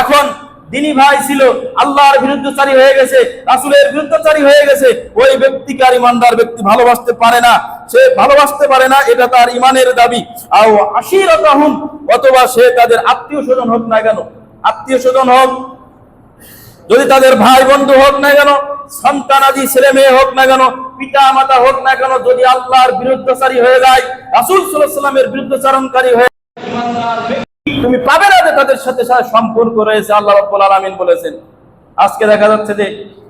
এখন দ্বীনি ভাই ছিল, আল্লাহর বিরুদ্ধচারী হয়ে গেছে, রাসূলের বিরুদ্ধচারী হয়ে গেছে, ওই ব্যক্তিকে আর ঈমানদার ব্যক্তি ভালোবাসতে পারে না, সে ভালোবাসতে পারে না, এটা তার ঈমানের দাবি। আও আশিরাতাহুম, অথবা সে তাদের আত্মীয় স্বজন হোক না কেন, আত্মীয় স্বজন হোক, যদি তাদের ভাই বন্ধু হোক না কেন, সন্তানাদি ছেলে মেয়ে হোক না কেন, পিতা মাতা হোক না কেন, যদি আল্লাহর বিরুদ্ধচারী হয়ে যায়, রাসূল সাল্লাল্লাহু আলাইহি ওয়াসাল্লামের বিরুদ্ধচারণকারী হয়ে তুমি পাবে না যে তাদের সাথে সম্পর্ক রয়েছে। আল্লাহ রাব্বুল আলামিন বলেছেন। আজকে দেখা যাচ্ছে যে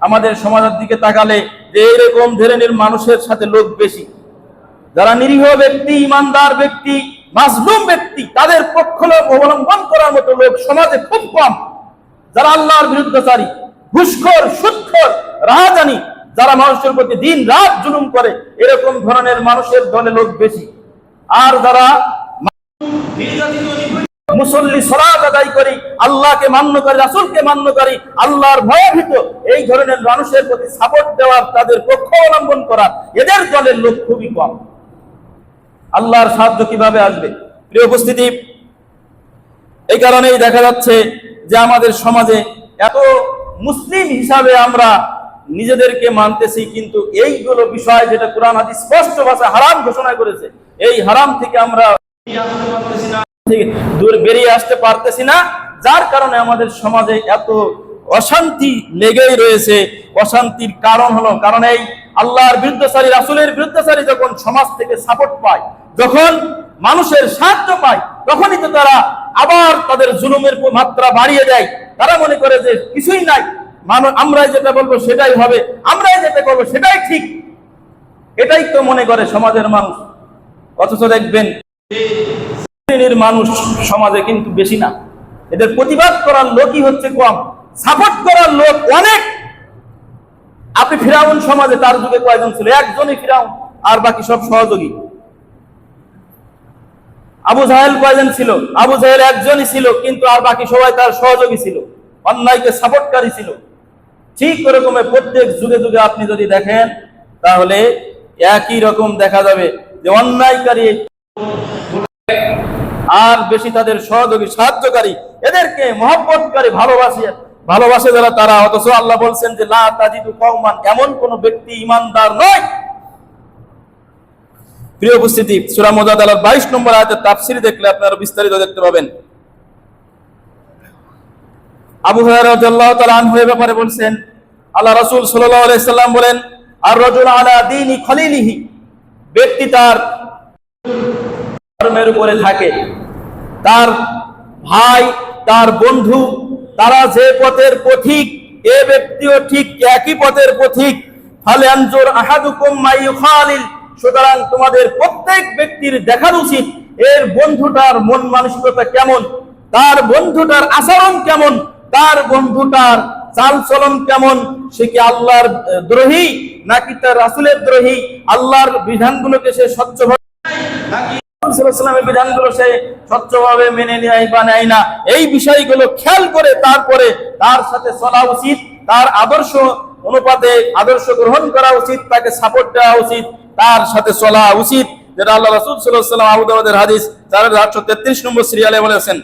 আমাদের সমাজের দিকে তাকালে যে এরকম ধরনের মানুষের সাথে লোক বেশি। যারা নিরীহ ব্যক্তি, ইমানদার ব্যক্তি, মাজলুম ব্যক্তি, তাদের পক্ষ অবলম্বন করার মতো লোক সমাজে খুব কম। যারা আল্লাহর বিরুদ্ধচারী, ঘুষখোর, সুদখোর, রাহাজানি, যারা মানুষের প্রতি দিন রাত জুলুম করে, এরকম ধরনের মানুষের দলে লোক বেশি। আর যারা মুসল্লি, সালাত আদায় করি, আল্লাহকে মান্য করি, রাসূলকে মান্য করি, আল্লাহর ভয়ভীত, এই ধরনের মানুষের প্রতি সাপোর্ট দেওয়ার, তাদের পক্ষ অবলম্বন করার, এদের দলের লোক খুবই কম। আল্লাহর সাহায্য কিভাবে আসবে? প্রিয় উপস্থিতি, এই কারণেই দেখা যাচ্ছে যে আমাদের সমাজে এত মুসলিম হিসাবে আমরা নিজেদেরকে মানতেছি, কিন্তু এইগুলো বিষয় যেটা কোরআন হাদিস স্পষ্ট ভাষায় হারাম ঘোষণা করেছে, এই হারাম থেকে আমরা দূর বেরিয়ে আসতে পারতেছি না, যার কারণে আমাদের সমাজে এত অশান্তি লেগেই রয়েছে। অশান্তির কারণ হলো, কারণ এই আল্লাহর বিরুদ্ধচারী, রাসূলের বিরুদ্ধচারী যখন সমাজ থেকে সাপোর্ট পায়, যখন মানুষের সাহায্য পায়, তখনই তো তারা আবার তাদের জুলুমের মাত্রা বাড়িয়ে দেয়। তারা মনে করে যে কিছুই নাই, আমরাই যেটা বলবো সেটাই হবে, আমরাই যেটা করবো সেটাই ঠিক, এটাই তো মনে করে সমাজের মানুষ। অথচ দেখবেন শ্রেণীর মানুষ সমাজে কিন্তু বেশি না, এদের প্রতিবাদ করার লোকই হচ্ছে কম, সাপোর্ট করার লোক অনেক। আপনি ফিরাউন সমাজে তার যুগে কয়জন ছিল? একজনই ফিরাউন, আর বাকি সব সহযোগী। আবু জাহেল কয়জন ছিল? আবু জাহেল একজনই ছিল, কিন্তু আর বাকি সবাই তার সহযোগী ছিল, অন্যায়কে সাপোর্টকারী ছিল। ঠিক ওরকম প্রত্যেক যুগে যুগে আপনি যদি দেখেন, তাহলে একই রকম দেখা যাবে যে অন্যায়কারী আর বেশি তাদের সহযোগী, সাহায্যকারী, এদেরকে মহব্বতকারী, ভালোবাসে যারা, তারা। অথচ আল্লাহ বলছেন যে লা তাজিদু কওমান, এমন কোন ব্যক্তি ঈমানদার নয়। প্রিয় উপস্থিতি, সূরা মুজাদালার 22 নম্বর আয়াতের তাফসীর দেখলে আপনারা বিস্তারিত দেখতে পাবেন। আবু হুরায়রা রাদিয়াল্লাহু তাআলা আনহু এর ব্যাপারে বলছেন, আল্লাহ রাসূল সাল্লাল্লাহু আলাইহি সাল্লাম বলেন, আর রাজুল আলা দীনি খলিলিহি, ব্যক্তি তার ধর্মের উপরে থাকে, তার ভাই, তার বন্ধু, তারা যে পথের পথিক, এ ব্যক্তিও ঠিক একই পথের পথিক। ফালয়ানজুর আহাদুকুম মা ইউখালিল, সুতরাং তোমাদের প্রত্যেক ব্যক্তির দেখার উচিত এর বন্ধুটার মন মানসিকতা কেমন, তার বন্ধুটার আচরণ কেমন, তার বন্ধুটার চাল চলন কেমন, সে কি আল্লাহর দ্রোহী নাকি তার রাসূলের দ্রোহী, আল্লাহর বিধানগুলোকে সে স্বচ্ছভাবে নাকি রাসূলের বিধানগুলো সে স্বচ্ছভাবে মেনে নেয় বা নেয় না, এই বিষয়গুলো খেয়াল করে তারপরে তার সাথে চলা উচিত, তার আদর্শ অনুপাতে আদর্শ গ্রহণ করা উচিত, তাকে সাপোর্ট দেওয়া উচিত, তার সাথে চলা উচিত, যেটা আল্লাহ রাসূল সাল্লাল্লাহু আলাইহি ওয়াসাল্লাম আবু দাউদের হাদিস 4833 নম্বর সিরিয়ালে বলেছেন।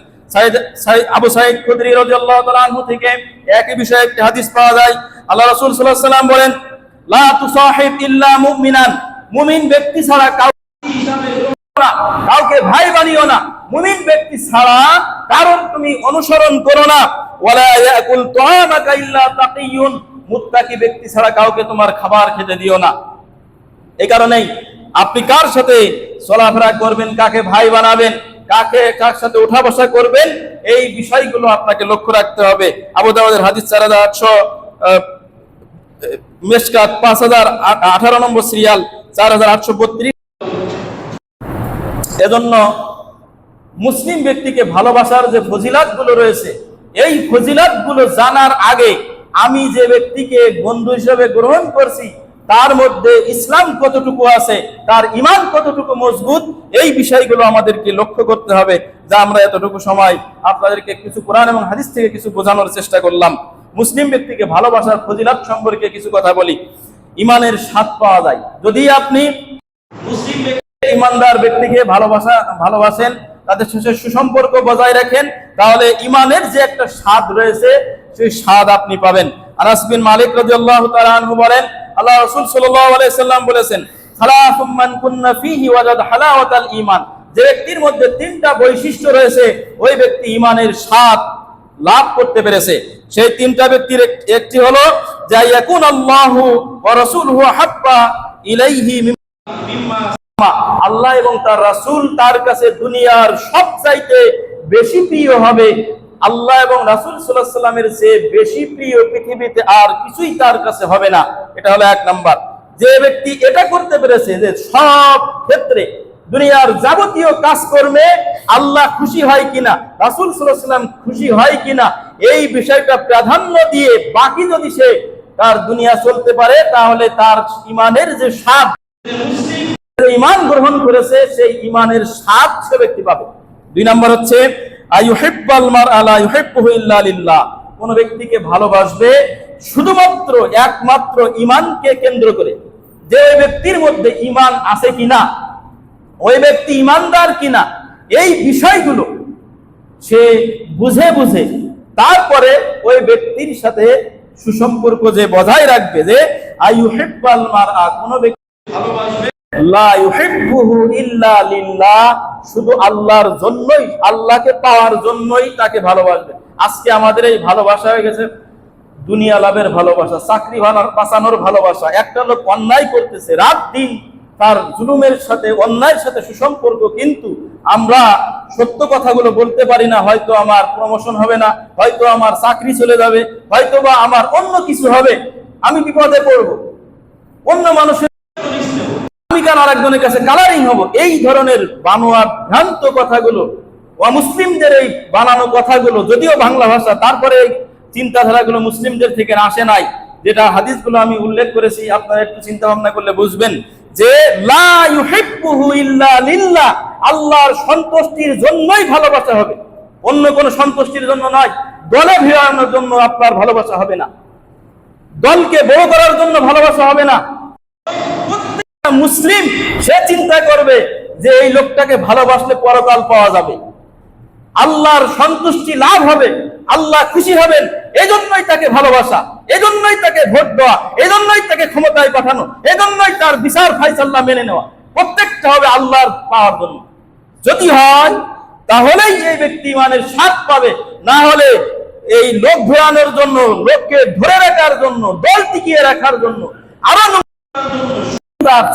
আবু সাঈদ খুদরি রাদিয়াল্লাহু তাআলা আনহু থেকে একই বিষয়ে একটি হাদিস পাওয়া যায়। আল্লাহ রাসূল সাল্লাল্লাহু আলাইহি ওয়াসাল্লাম বলেন, লা তুসাহিব ইল্লা মুমিনান, মুমিন ব্যক্তি ছাড়া কাউকে ভাই বানিও না, মুমিন ব্যক্তি ছাড়া কারণ তুমি অনুসরণ করো না। ওয়ালা ইয়াকুল তুআমাকা ইল্লা তাকিয়ুন, মুত্তাকি ব্যক্তি ছাড়া কাউকে তোমার খাবার খেতে দিও না। এই কারণেই আপনি কার সাথে চলাফেরা করবেন, কাকে ভাই বানাবেন, কার সাথে উঠা বসা করবেন, এই বিষয়গুলো আপনাকে লক্ষ্য রাখতে হবে। আবু দাউদের হাদিস 4800, মিশকাত 5018 নম্বর সিরিয়াল 4832। এজন্য মুসলিম ব্যক্তিকে ভালোবাসার যে ফজিলাতগুলো রয়েছে, এই ফজিলাতগুলো জানার আগে আমি যে ব্যক্তিকে বন্ধু হিসেবে গ্রহণ করছি তার মধ্যে ইসলাম কতটুকু আছে, তার ঈমান কতটুকু মজবুত, এই বিষয়গুলো আমাদেরকে লক্ষ্য করতে হবে। যা আমরা এতটুকু সময় আপনাদেরকে কিছু কোরআন এবং হাদিস থেকে কিছু বোঝানোর চেষ্টা করলাম। মুসলিম ব্যক্তিকে ভালোবাসার ফজিলত সম্পর্কে কিছু কথা বলি। ঈমানের স্বাদ পাওয়া যায় যদি আপনি মুসলিম ইমানদার ব্যক্তিকে ভালোবাসেন, তাদের সাথে সুসম্পর্ক বজায় রাখেন, তাহলে ইমানের যে একটা স্বাদ রয়েছে সেই স্বাদ আপনি পাবেন। আনাস বিন মালিক রাদিয়াল্লাহু তাআলা আনহু বলেন, আল্লাহ রাসূল সাল্লাল্লাহু আলাইহি সাল্লাম বলেছেন, খালাফুম মান কুন্না ফীহি ওয়াজাদ হালাওয়াতাল ঈমান, যে ব্যক্তির মধ্যে তিনটা বৈশিষ্ট্য রয়েছে ওই ব্যক্তি ঈমানের স্বাদ লাভ করতে পেরেছে। সেই তিনটা ব্যক্তির একটি হলো যে ইয়াকুন আল্লাহু ওয়া রাসূলুহু হাব্বা ইলাইহি মিম্মা, আল্লাহ এবং তার রাসূল তার কাছে দুনিয়ার সবচাইতে বেশি প্রিয় হবে আল্লাহ এবং রাসূল সাল্লাল্লাহু আলাইহি সাল্লামের চেয়ে বেশি প্রিয় পৃথিবীতে আর কিছুই তার কাছে হবে না। এটা হলো এক নাম্বার। যে ব্যক্তি এটা করতে পেরেছে যে সব ক্ষেত্রে দুনিয়ার যাবতীয় কাজকর্মে আল্লাহ খুশি হয় কিনা, রাসূল সাল্লাল্লাহু আলাইহি সাল্লাম খুশি হয় কিনা, এই বিষয়টা প্রাধান্য দিয়ে বাকি যদি সে তার দুনিয়া চলতে পারে, তাহলে তার ইমানের যে স্বাদ, ইমান গ্রহণ করেছে সেই ইমানের স্বাদ সে ব্যক্তি পাবে। দুই নাম্বার হচ্ছে আইয়ুহিব্বাল মারআ লা ইউহিব্বুহু ইল্লা লিল্লাহ। কোন ব্যক্তিকে ভালোবাসবে শুধুমাত্র একমাত্র ইমানকে কেন্দ্র করে, যে ওই ব্যক্তির মধ্যে ইমান আছে কিনা, ওই ব্যক্তি ইমানদার কিনা, এই বিষয়গুলো সে বুঝে বুঝে তারপরে ওই ব্যক্তির সাথে সুসম্পর্ক যে বজায় রাখবে, যে আইয়ুহিব্বাল মারআ, কোন ব্যক্তি ভালোবাসবে লা ইউহিব্বুহু ইল্লা লিল্লাহ, শুধু আল্লাহর জন্যই, আল্লাহকে পাওয়ার জন্যই তাকে ভালোবাসবে। আজকে আমাদের এই ভালোবাসা হয়ে গেছে দুনিয়া লাভের ভালোবাসা, চাকরি বাঁচানোর ভালোবাসা। একটা লোক অন্যায় করতেছে, রাত দিন তার জুলুমের সাথে, অন্যায়ের সাথে সুসম্পর্ক, কিন্তু আমরা সত্য কথাগুলো বলতে পারি না। হয়তো আমার প্রমোশন হবে না, হয়তো আমার চাকরি চলে যাবে, হয়তো বা আমার অন্য কিছু হবে, আমি বিপদে পড়বো, অন্য মানুষের আমি কেন আরেকজনের কাছে কালারিং হব। এই ধরনের বানোয়া ভ্রান্ত কথাগুলো, অমুসলিমদের এই বানানো কথাগুলো, যদিও বাংলা ভাষা, তারপরে এই চিন্তাধারাগুলো মুসলিমদের থেকে আসে নাই। যেটা হাদিসগুলো আমি উল্লেখ করেছি, আপনারা একটু চিন্তা ভাবনা করলে বুঝবেন যে লা ইউহিব্বুহু ইল্লা লিল্লাহ, আল্লাহর সন্তুষ্টির জন্যই ভালোবাসা হবে, অন্য কোনো সন্তুষ্টির জন্য নয়। দলে ভিড়ানোর জন্য আপনার ভালোবাসা হবে না, দলকে বড় করার জন্য ভালোবাসা হবে না। মুসলিম সে চিন্তা করবে যে এই লোকটাকে ভালোবাসলে পরকাল পাওয়া যাবে, আল্লাহর সন্তুষ্টি লাভ হবে, আল্লাহ খুশি হবেন, এজন্যই তাকে ভালোবাসা, এজন্যই তাকে ভোট দেওয়া, এজন্যই তাকে ক্ষমতায় পাঠানো, এজন্যই তার বিচার ফায়সালা মেনে নেওয়া। প্রত্যেকটা হবে আল্লাহর পাওয়ার জন্য। যদি হয় তাহলেই এই ব্যক্তি ইমানের স্বাদ পাবে, না হলে এই লোক ঘোরানোর জন্য, লোককে ধরে রাখার জন্য, দল টিকিয়ে রাখার জন্য, আরো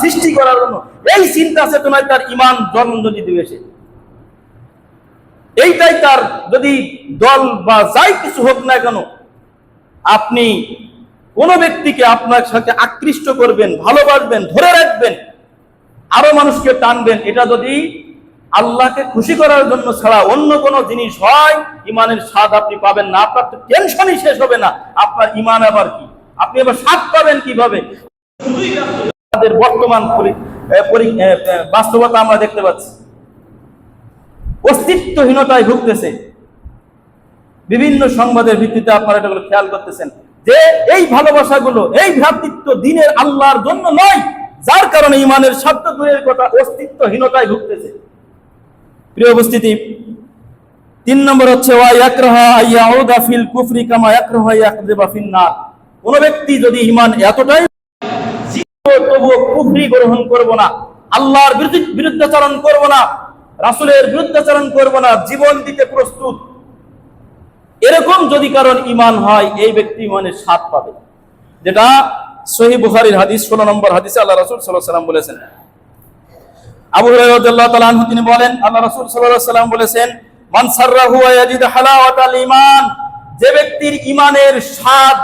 সৃষ্টি করার জন্য, এই চিন্তা চেতনায় তার ইমান জন্ম যদি দিবে, সে এইটাই তার, যদি দল বা যাই কিছু হোক না কেন, আপনি কোন ব্যক্তিকে আপনার সাথে আকৃষ্ট করবেন, ভালোবাসবেন, ধরে রাখবেন, আরো মানুষকে টানবেন, এটা যদি আল্লাহকে খুশি করার জন্য ছাড়া অন্য কোন জিনিস হয়, ইমানের স্বাদ আপনি পাবেন না। আপনার তো টেনশনই শেষ হবে না, আপনার ইমান আবার কি, আপনি আবার স্বাদ পাবেন কিভাবে? আমাদের বর্তমান বাস্তবতা আমরা দেখতে পাচ্ছি, অস্তিত্বহীনতায় ভুগতেছে। বিভিন্ন সংবাদের ভিত্তিতে আপনারা এটাগুলো খেয়াল করতেছেন যে এই ভালোবাসাগুলো, এই ভ্রাতৃত্ব দিনের আল্লাহর জন্য নয়, যার কারণে ইমানের শব্দ দূরের কথা অস্তিত্বহীনতায় ভুগতেছে। প্রিয় উপস্থিতি, 3 নম্বর হচ্ছে ওয়া ইয়াকরাহা আইয়াউদা ফিল কুফরি কামা ইয়াকরাহা ইয়াকযিবা ফিন নার। কোন ব্যক্তি যদি ইমান এতটাই তবুও কুফরি গ্রহণ করব না, আল্লাহর বিরুদ্ধাচরণ করব না, রাসূলের বিরুদ্ধাচরণ করব না, জীবন দিতে প্রস্তুত, এরকম যদি কারণ ইমান হয়, এই ব্যক্তি ইমানের স্বাদ পাবে। যেটা সহিহ বুখারীর হাদিস 16 নম্বর হাদিসে আল্লাহ রাসূল সাল্লাল্লাহু আলাইহি ওয়াসাল্লাম বলেছেন। আবু হুরায়রা রাদিয়াল্লাহু তাআলা আনহু তিনি বলেন, আল্লাহ রাসূল সাল্লাল্লাহু আলাইহি ওয়াসাল্লাম বলেছেন, মান সাররাহু ওয়া ইয়াজিদ হালাওয়াতাল ঈমান, যে ব্যক্তির ইমানের স্বাদ,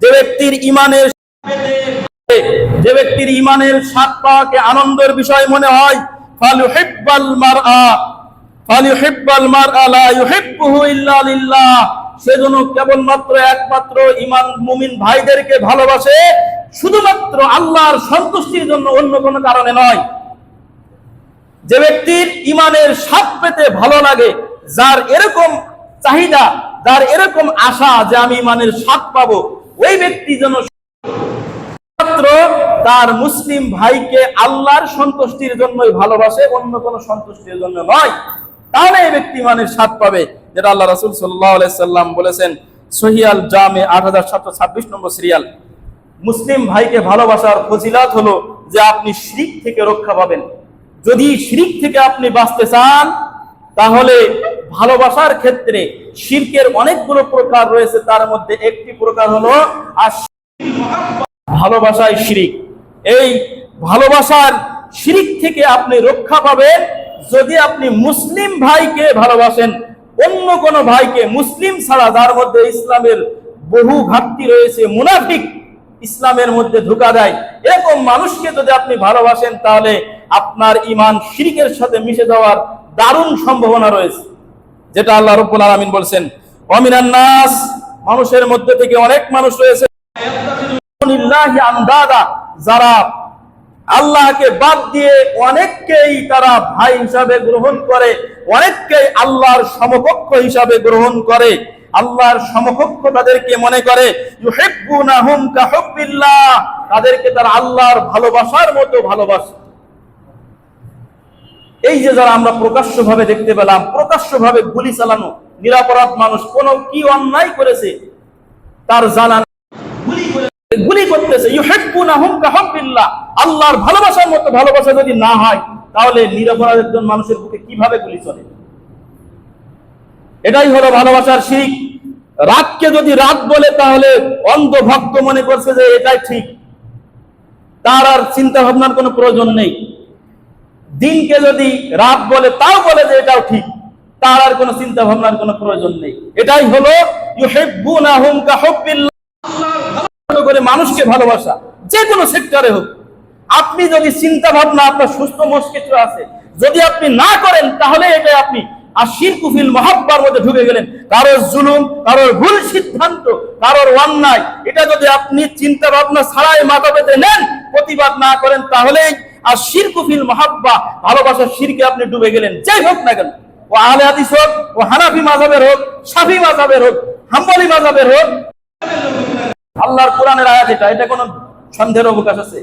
যে ব্যক্তির ইমানের স্বাদ পাওয়াকে আনন্দের বিষয় মনে হয়, ফালইউহিব্বাল মারআ লা ইউহিব্বুহু ইল্লা লিল্লাহ, সেজন্য কেবলমাত্র একমাত্র ইমান মুমিন ভাইদেরকে ভালোবাসে, শুধুমাত্র আল্লাহর সন্তুষ্টির জন্য, অন্য কোনো কারণে নয়। যে ব্যক্তির ইমানের স্বাদ পেতে ভালো লাগে, যার এরকম চাহিদা, যার এরকম আশা যে আমি ইমানের স্বাদ পাবো, ওই ব্যক্তি যেন মাত্র তার মুসলিম ভাইকে আল্লাহর সন্তুষ্টির জন্যই ভালোবাসে, অন্য কোনো সন্তুষ্টির জন্য নয়, তাহলে এই ব্যক্তি ইমানের স্বাদ পাবে। যেটা আল্লাহ রাসূল সাল্লাল্লাহু আলাইহি সাল্লাম বলেছেন, সহিহ আল জামে 8726 নম্বর সিরিয়াল। মুসলিম ভাইকে ভালোবাসার ফজিলত হলো যে আপনি শিরক থেকে রক্ষা পাবেন। যদি শিরক থেকে আপনি বাঁচতে চান, তাহলে ভালোবাসার ক্ষেত্রে শিরকের অনেকগুলো প্রকার রয়েছে, তার মধ্যে একটি প্রকার হলো ভালোবাসায় শিরক। এই ভালোবাসার শিরক থেকে আপনি রক্ষা পাবেন যদি আপনি মুসলিম ভাইকে ভালোবাসেন, অন্য কোন ভাইকে, মুসলিম ছাড়া যার মধ্যে ইসলামের বহু ঘাটতি রয়েছে, মুনাফিক ইসলামের মধ্যে ঢুকা দেয়, এরকম মানুষকে যদি আপনি ভালোবাসেন তাহলে আপনার ঈমান শিরকের সাথে মিশে যাওয়ার দারুণ সম্ভাবনা রয়েছে, যেটা আল্লাহ রাব্বুল আলামিন বলছেন ওয়া মিনান নাস, মানুষের মধ্যে থেকে অনেক মানুষ রয়েছে যারা আল্লাহকে বাদ দিয়ে অনেককেই তারা ভাই হিসাবে গ্রহণ করে, অনেককেই আল্লাহর সমকক্ষ হিসাবে গ্রহণ করে, আল্লাহর সমকক্ষ তাদেরকে মনে করে, ইউহিব্বুনাহুম কাহুব্বিল্লাহ, তাদেরকে তারা আল্লাহর ভালোবাসার মতো ভালোবাসে। এই যে যারা আমরা প্রকাশ্যভাবে দেখতে পেলাম, প্রকাশ্যভাবে গুলি চালানো নিরপরাধ মানুষ, কোন কি অন্যায় করেছে তার জানা, গুলি করতেছে, ইউহিব্বুনাহুম কাহুব্বিল্লাহ, আল্লাহর ভালোবাসার মতো ভালোবাসা যদি না হয় তাহলে নিরপরাধ একজন মানুষের বুকে কিভাবে গুলি চলে? এটাই হলো ভালোবাসার শিখ। রাতকে যদি রাত বলে তাহলে অন্ধ ভক্ত মনে করছে যে এটাই ঠিক, তার আর চিন্তা ভাবনার কোনো প্রয়োজন নেই। দিনকে যদি রাত বলে তাও বলে যে এটাও ঠিক, তার আর কোনো চিন্তা ভাবনার কোনো প্রয়োজন নেই। এটাই হলো ইউহিব্বুনাহুম কাহুব্বিল্লাহ, করে মানুষকে ভালোবাসা, যে কোনো সেক্টরে হোক। আপনি যদি চিন্তা ভাবনা, আপনার সুস্থ মস্তিষ্ক আছে, যদি আপনি না করেন তাহলে এটা আপনি আশিরকু ফিল মুহাব্বার মধ্যে ঢুকে গেলেন। কারোর জুলুম, কারোর ভুল সিদ্ধান্ত, কারোর অন্যায়, এটা যদি আপনি চিন্তা ভাবনা ছাড়াই মাথা পেতে নেন, প্রতিবাদ না করেন, তাহলে আশিরকু ফিল মুহাব্বা, ভালোবাসার শিরকে আপনি ডুবে গেলেন, যাই হোক না কেন। ও আহলে হাদিস হোক, ও হানাফি মাযহাবের হোক, শাফি মাযহাবের হোক, হাম্বলি মাযহাবের হোক, আল্লাহর কোরআনের আয়াত এটা কোনো সন্দেহের অবকাশ আছে?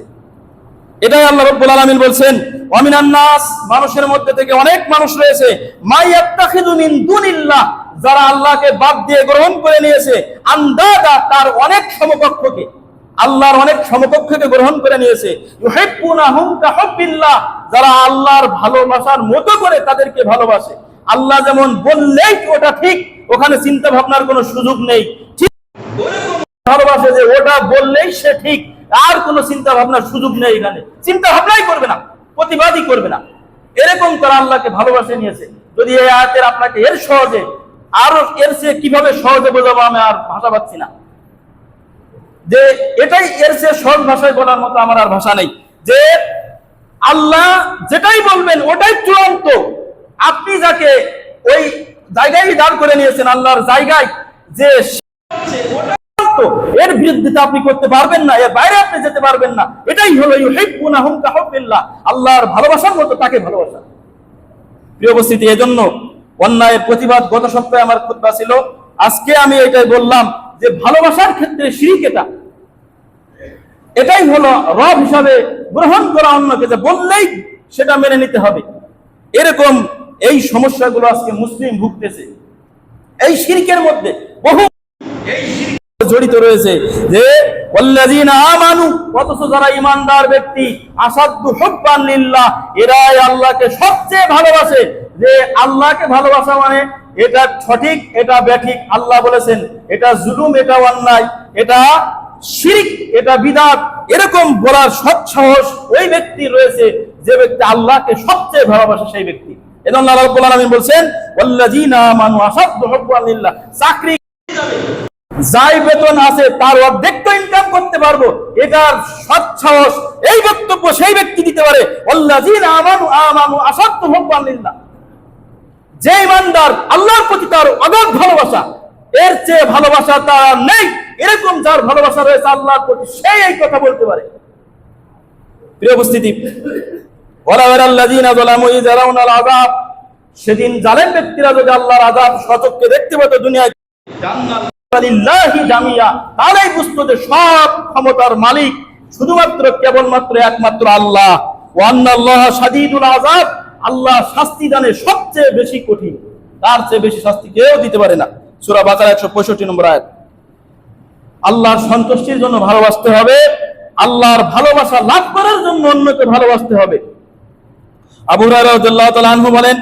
এটাই আল্লাহ রাব্বুল আলামিন বলছেন ওয়া মিনান নাস, মানুষের মধ্যে থেকে অনেক মানুষ রয়েছে, মাইয়াত্তাখিযু মিন দুনিল্লাহ, যারা আল্লাহকে বাদ দিয়ে গ্রহণ করে নিয়েছে, আন্দাদা, তার অনেক সমকক্ষকে, আল্লাহর অনেক সমকক্ষকে গ্রহণ করে নিয়েছে, ইউহিব্বুনাহুম কাহুব্বিল্লাহ, যারা আল্লাহর ভালোবাসার মতো করে তাদেরকে ভালোবাসে। আল্লাহ যেমন বললেই ওটা ঠিক, ওখানে চিন্তা ভাবনার কোনো সুযোগ নেই, ঠিক ভালোবাসে যে ওটা বললেই সে ঠিক, আর কোনো চিন্তা ভাবনার সুযোগ নেই, এখানে চিন্তা ভাবনাই করবে না, প্রতিবাদই করবে না। এরকম তারা আল্লাহকে ভালোবাসে নিয়েছে। যদি এই আয়াতের আপনাকে এর সহজে, আরো এর চেয়ে কিভাবে সহজে বোঝাবো আমি আর ভাষা পাচ্ছি না, যে এটাই এর চেয়ে সহজ ভাষায় বলার মতো আমার আর ভাষা নেই, যে আল্লাহ যেটাই বলবেন ওটাই চূড়ান্ত। আপনি যাকে ওই জায়গায় দাঁড় করে নিয়েছেন, আল্লাহর জায়গায়, যে এর বিরুদ্ধে আপনি করতে পারবেন না, এর বাইরে আপনি যেতে পারবেন না। এটাই হলো ইউহিব্বুনাহুম কাহুব্বিল্লাহ, আল্লাহর ভালোবাসার মতো তাকে ভালোবাসা। প্রিয় উপস্থিতি, এজন্য অন্যায়ের প্রতিবাদ গত সপ্তাহে আমার খুতবা ছিল, আজকে আমি এটাই বললাম যে ভালোবাসার ক্ষেত্রে শিরক এটাই হলো রব হিসাবে গ্রহণ করা, অন্যকে যে বললেই সেটা মেনে নিতে হবে। এরকম এই সমস্যাগুলো আজকে মুসলিম ভুগতেছে। এই শিরকের মধ্যে বহু জড়িত রয়েছে, যে ওয়াল্লাযীনা আমানু, অথচ যারা ঈমানদার ব্যক্তি, আসাদ্দু হুব্বান লিল্লাহ, এরাই আল্লাহকে সবচেয়ে ভালোবাসে। যে আল্লাহকে ভালোবাসা মানে এটা সঠিক, এটা ব্যাঠিক, আল্লাহ বলেছেন এটা জুলুম, এটা অন্যায়, এটা শিরক, এটা বিদআত, এরকম বলার সৎ সাহস ওই ব্যক্তি রয়েছে যে ব্যক্তি আল্লাহকে সবচেয়ে ভালোবাসে, সেই ব্যক্তি। এজন্য আল্লাহ রাব্বুল আলামিন বলছেন ওয়াল্লাযীনা আমানু আসাদ্দু হুব্বান লিল্লাহ, চাকরি যাই বেতন আছে তার অর্ধেক তো ইনকাম করতে পারবো, এটার সৎ সাহস এই বক্তব্য সেই ব্যক্তি দিতে পারে। ওয়াল্লাযীনা আমানু আসাদ্দু হুব্বান লিল্লাহ, যে ঈমানদার, আল্লাহর প্রতি তার অগাধ ভালোবাসা, এর চেয়ে ভালোবাসা তার নেই, এরকম যার ভালোবাসা রয়েছে আল্লাহর প্রতি, সেই এই কথা বলতে পারে। প্রিয় উপস্থিতি, ওয়ালাল্লাযীনা যালামু ইয ইয়ারাউনাল আযাব, সেদিন জালেম ব্যক্তিরা যদি আল্লাহর আযাব সচক্ষে দেখতে পেত দুনিয়ায়, জান্নাত লিল্লাহি জামিয়া, তাহলেই বুঝতো যে সব ক্ষমতার মালিক শুধুমাত্র কেবলমাত্র একমাত্র আল্লাহ। ওয়া আন্নাল্লাহা শাদীদুল আযাব, আল্লাহ শাস্তি দানে সবচেয়ে বেশি কঠিন, তার চেয়ে বেশি শাস্তি কেউ দিতে পারে না। সূরা বাকারা 165 নম্বর আয়াত। আল্লাহর সন্তুষ্টির জন্য ভালোবাসতে হবে, আল্লাহর ভালোবাসা লাভ করার জন্য অন্যকে ভালোবাসতে হবে। আবু হুরায়রা রাদিয়াল্লাহু তাআলা আনহু বলেন,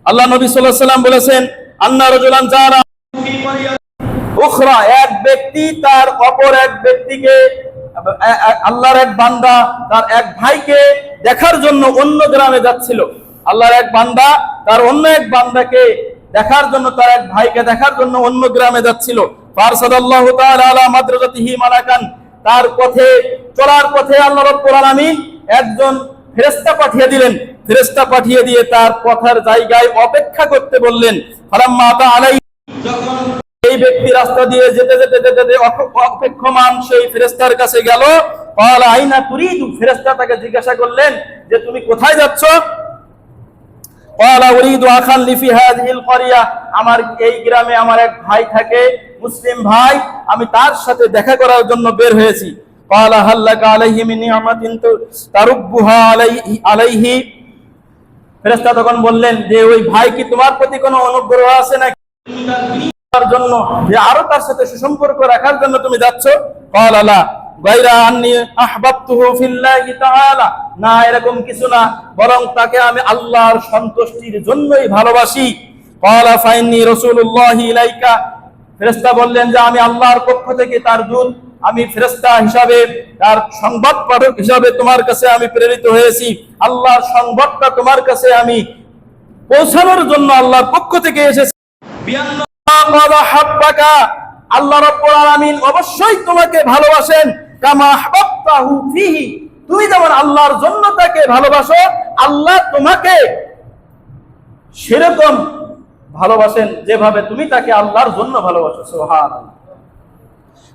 আল্লাহ নবী সাল্লাল্লাহু আলাইহি ওয়াসাল্লাম বলেছেন, আন্না রাজুলান জারা উখরা, এক ব্যক্তি তার অপর এক ব্যক্তিকে, আল্লাহর এক বান্দা তার এক ভাইকে দেখার জন্য অন্য গ্রামে যাচ্ছিল। আল্লাহর এক বান্দা তার অন্য এক বান্দাকে দেখার জন্য, তার এক ভাইকে দেখার জন্য অন্য গ্রামে যাচ্ছিল। ফারসাদাল্লাহু তাআলা আলা মাদ্রাজাতিহি মালাকান, তার পথে চলার পথে আল্লাহ রাব্বুল আলামিন একজন ফেরেশতা পাঠিয়ে দিলেন। ফেরেশতা পাঠিয়ে দিয়ে তার পথের জায়গায় অপেক্ষা করতে বললেন। ফালাম্মা তা আলাই, যখন এই ব্যক্তি রাস্তা দিয়ে যেতে যেতে যেতে যেতে অপেক্ষমান সেই ফেরেশতার কাছে গেল। ক্বালা আইনা তুরিদু, ফেরেশতা তাকে জিজ্ঞাসা করলেন যে তুমি কোথায় যাচ্ছ? ক্বালা উরিদু আখান লি ফি হাযিহিল ক্বরিয়া, আমার এই গ্রামে আমার এক ভাই থাকে, মুসলিম ভাই, আমি তার সাথে দেখা করার জন্য বের হয়েছি। ক্বালা হাল লাকা আলাইহি মিন নি'মাতিন তারুব্বুহা আলাইহি, ফেরেশতা তখন বললেন যে ওই ভাই কি তোমার প্রতি কোনো অনুগ্রহ আছে নাকি তার জন্য যে আরো তার সাথে সুসম্পর্ক রাখার জন্য তুমি যাচ্ছ? ক্বালা লা গায়রা আন্নী আহবাবতুহু ফিল্লাহি তাআলা, না এরকম কিছু না, বরং তাকে আমি আল্লাহর সন্তুষ্টির জন্যই ভালোবাসি। ক্বালা ফাইন্নী রাসূলুল্লাহি ইলাইকা, ফেরেশতা বললেন যে আমি আল্লাহর পক্ষ থেকে তার দূত, আমি ফেরেশতা হিসাবে, তার সংবাদ পাঠক হিসাবে তোমার কাছে আমি প্রেরিত হয়েছি। আল্লাহর সংবাদটা তোমার কাছে আমি পৌঁছানোর জন্য আল্লাহর পক্ষ থেকে এসেছি। আল্লাহ রাব্বুল আলামিন অবশ্যই তোমাকে ভালোবাসেন, কামা আহবাবতাহু ফিহি, তুমি যেমন আল্লাহর জন্য তাকে ভালোবাসো, আল্লাহ তোমাকে সেরকম ভালোবাসেন যেভাবে তুমি তাকে আল্লাহর জন্য ভালোবাসো। সুবহানাল্লাহ।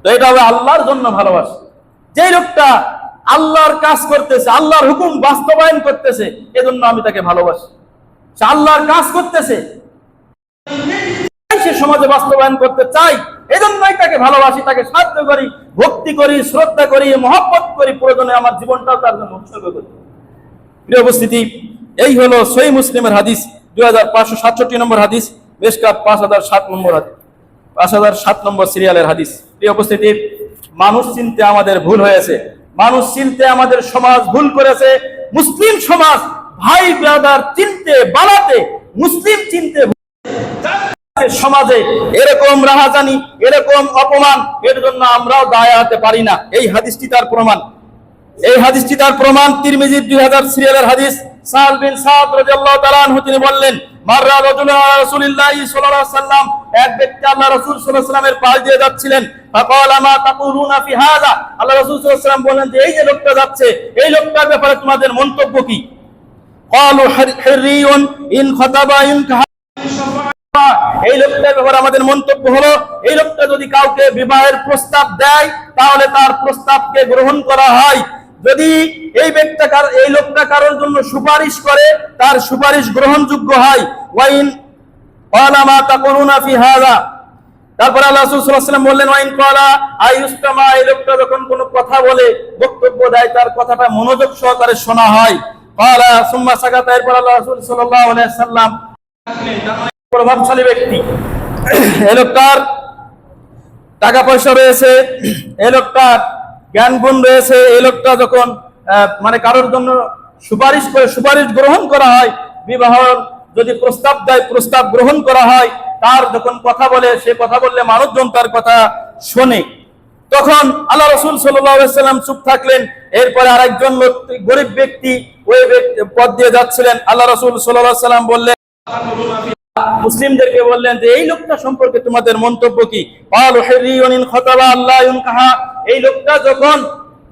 তো এটা হবে আল্লাহর জন্য ভালোবাসা। যে লোকটা আল্লাহর কাজ করতেছে, আল্লাহর হুকুম বাস্তবায়ন করতেছে, এজন্য আমি তাকে ভালোবাসি। সে আল্লাহর কাজ করতেছে, সে সমাজে বাস্তবায়ন করতে চাই, এজন্যই তাকে ভালোবাসি, তাকে সাহায্য করি, ভক্তি করি, শ্রদ্ধা করি, মহব্বত করি, প্রয়োজনে আমার জীবনটাও তার জন্য উৎসর্গ করি। প্রিয় উপস্থিতি, এই হলো সহিহ মুসলিমের হাদিস 2567 নম্বর হাদিস, মিশকাত 5007 নম্বর হাদিস, 5007 নম্বর সিরিয়ালের হাদিস। প্রিয় উপস্থিতি, মানুষ চিনতে আমাদের ভুল হয়েছে, মানুষ চিনতে আমাদের সমাজ ভুল করেছে। মুসলিম সমাজ ভাই ব্রাদার চিনতে বানাতে, মুসলিম চিনতে সমাজে এরকম রাহাজানি, এরকম অপমান, এর জন্য আমরাও দায় হতে পারি না। এই হাদিসটি তার প্রমাণ। এই হাদিসটি তার প্রমাণ। তিরমিজির 2000 সিরিয়ালের হাদিস। সাল বিন সাদ রাদিয়াল্লাহু তাআলা আনহু তিনি বললেন, মাররা রাজুলুন আলা রাসূলিল্লাহি সাল্লাল্লাহু আলাইহি ওয়াসাল্লাম, এক ব্যক্তি আল্লাহ রাসূল সাল্লাল্লাহু আলাইহি ওয়াসাল্লামের পাশ দিয়ে যাচ্ছিলেন। ফাকালা মা তাকুলুনা ফি হাযা, আল্লাহ রাসূল সাল্লাল্লাহু আলাইহি ওয়াসাল্লাম বলেন যে এই যে লোকটা যাচ্ছে, এই লোকটার ব্যাপারে তোমাদের মন্তব্য কি? ক্বালু হিরিয়ুন ইন খাতাবা ইন, এই লোকটার ব্যাপারে আমাদের মন্তব্য হলো, এই লোকটা যদি কাউকে বিবাহের প্রস্তাব দেয় তাহলে তার প্রস্তাবকে গ্রহণ করা হয়। যদি এই লোকটা কারোর জন্য সুপারিশ করে, তার সুপারিশ গ্রহণযোগ্য হয়। ওয়াইন ক্বালা মা তাকুলুনা ফি হাযা, তারপর আল্লাহ রাসূল সাল্লাল্লাহু আলাইহি ওয়াসাল্লাম বললেন ওয়াইন ক্বালা আইয়ুস্তামা, এই লোকটা যখন কোনো কথা বলে, বক্তব্য দেয়, তার কথাটা মনোযোগ সহকারে শোনা হয়। ক্বালা সুম্মা সাকাতা, এরপর আল্লাহ রাসূল সাল্লাল্লাহু আলাইহি ওয়াসাল্লাম, প্রভাবশালী ব্যক্তি, এই লোকটার টাকা পয়সা রয়েছে, এই লোকটার জ্ঞান গুণ রয়েছে, এই লোকটা যখন মানে কারোর জন্য সুপারিশ করে, সুপারিশ গ্রহণ করা হয়, বিবাহ যদি প্রস্তাব দেয়, প্রস্তাব গ্রহণ করা হয়, তার যখন কথা বলে, সে কথা বললে মানুষজন তার কথা শোনে। তখন আল্লাহ রাসূল সাল্লাল্লাহু আলাইহি ওয়াসাল্লাম চুপ থাকলেন। এরপরে আরেকজন গরীব ব্যক্তি ওই পথ দিয়ে যাচ্ছিলেন। আল্লাহ রাসূল সাল্লাল্লাহু আলাইহি ওয়াসাল্লাম বললেন, মুসলিমদেরকে বললেন যে এই লোকটা সম্পর্কে তোমাদের মন্তব্য কি? ক্বালু হিরিয়ুন ইন খাতাবা আল্লাহ ইউনকাহা, এই লোকটা যখন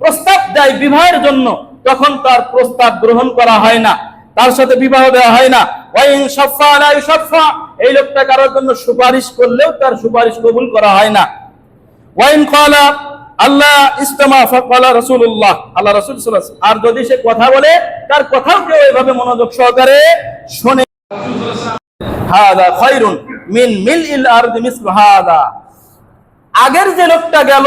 প্রস্তাব দেয় বিবাহের জন্য, তখন তার প্রস্তাব গ্রহণ করা হয় না, তার সাথে বিবাহ দেওয়া হয় না। ওয়াইন শাফা লা ইউশাফা, এই লোকটা কারোর জন্য সুপারিশ করলেও তার সুপারিশ কবুল করা হয় না। ওয়াইন ক্বালা আল্লাহ ইসতামা ফাকালা রাসূলুল্লাহ, আল্লাহ রাসূল সাল্লাল্লাহু আলাইহি ওয়াসাল্লাম, আর যদি সে কথা বলে, তার কথাও কেউ এভাবে মনোযোগ সহকারে শুনে। হাদা খায়রুন মিন মিলইল আরদি মিসলু হাদা, আগের যে লোকটা গেল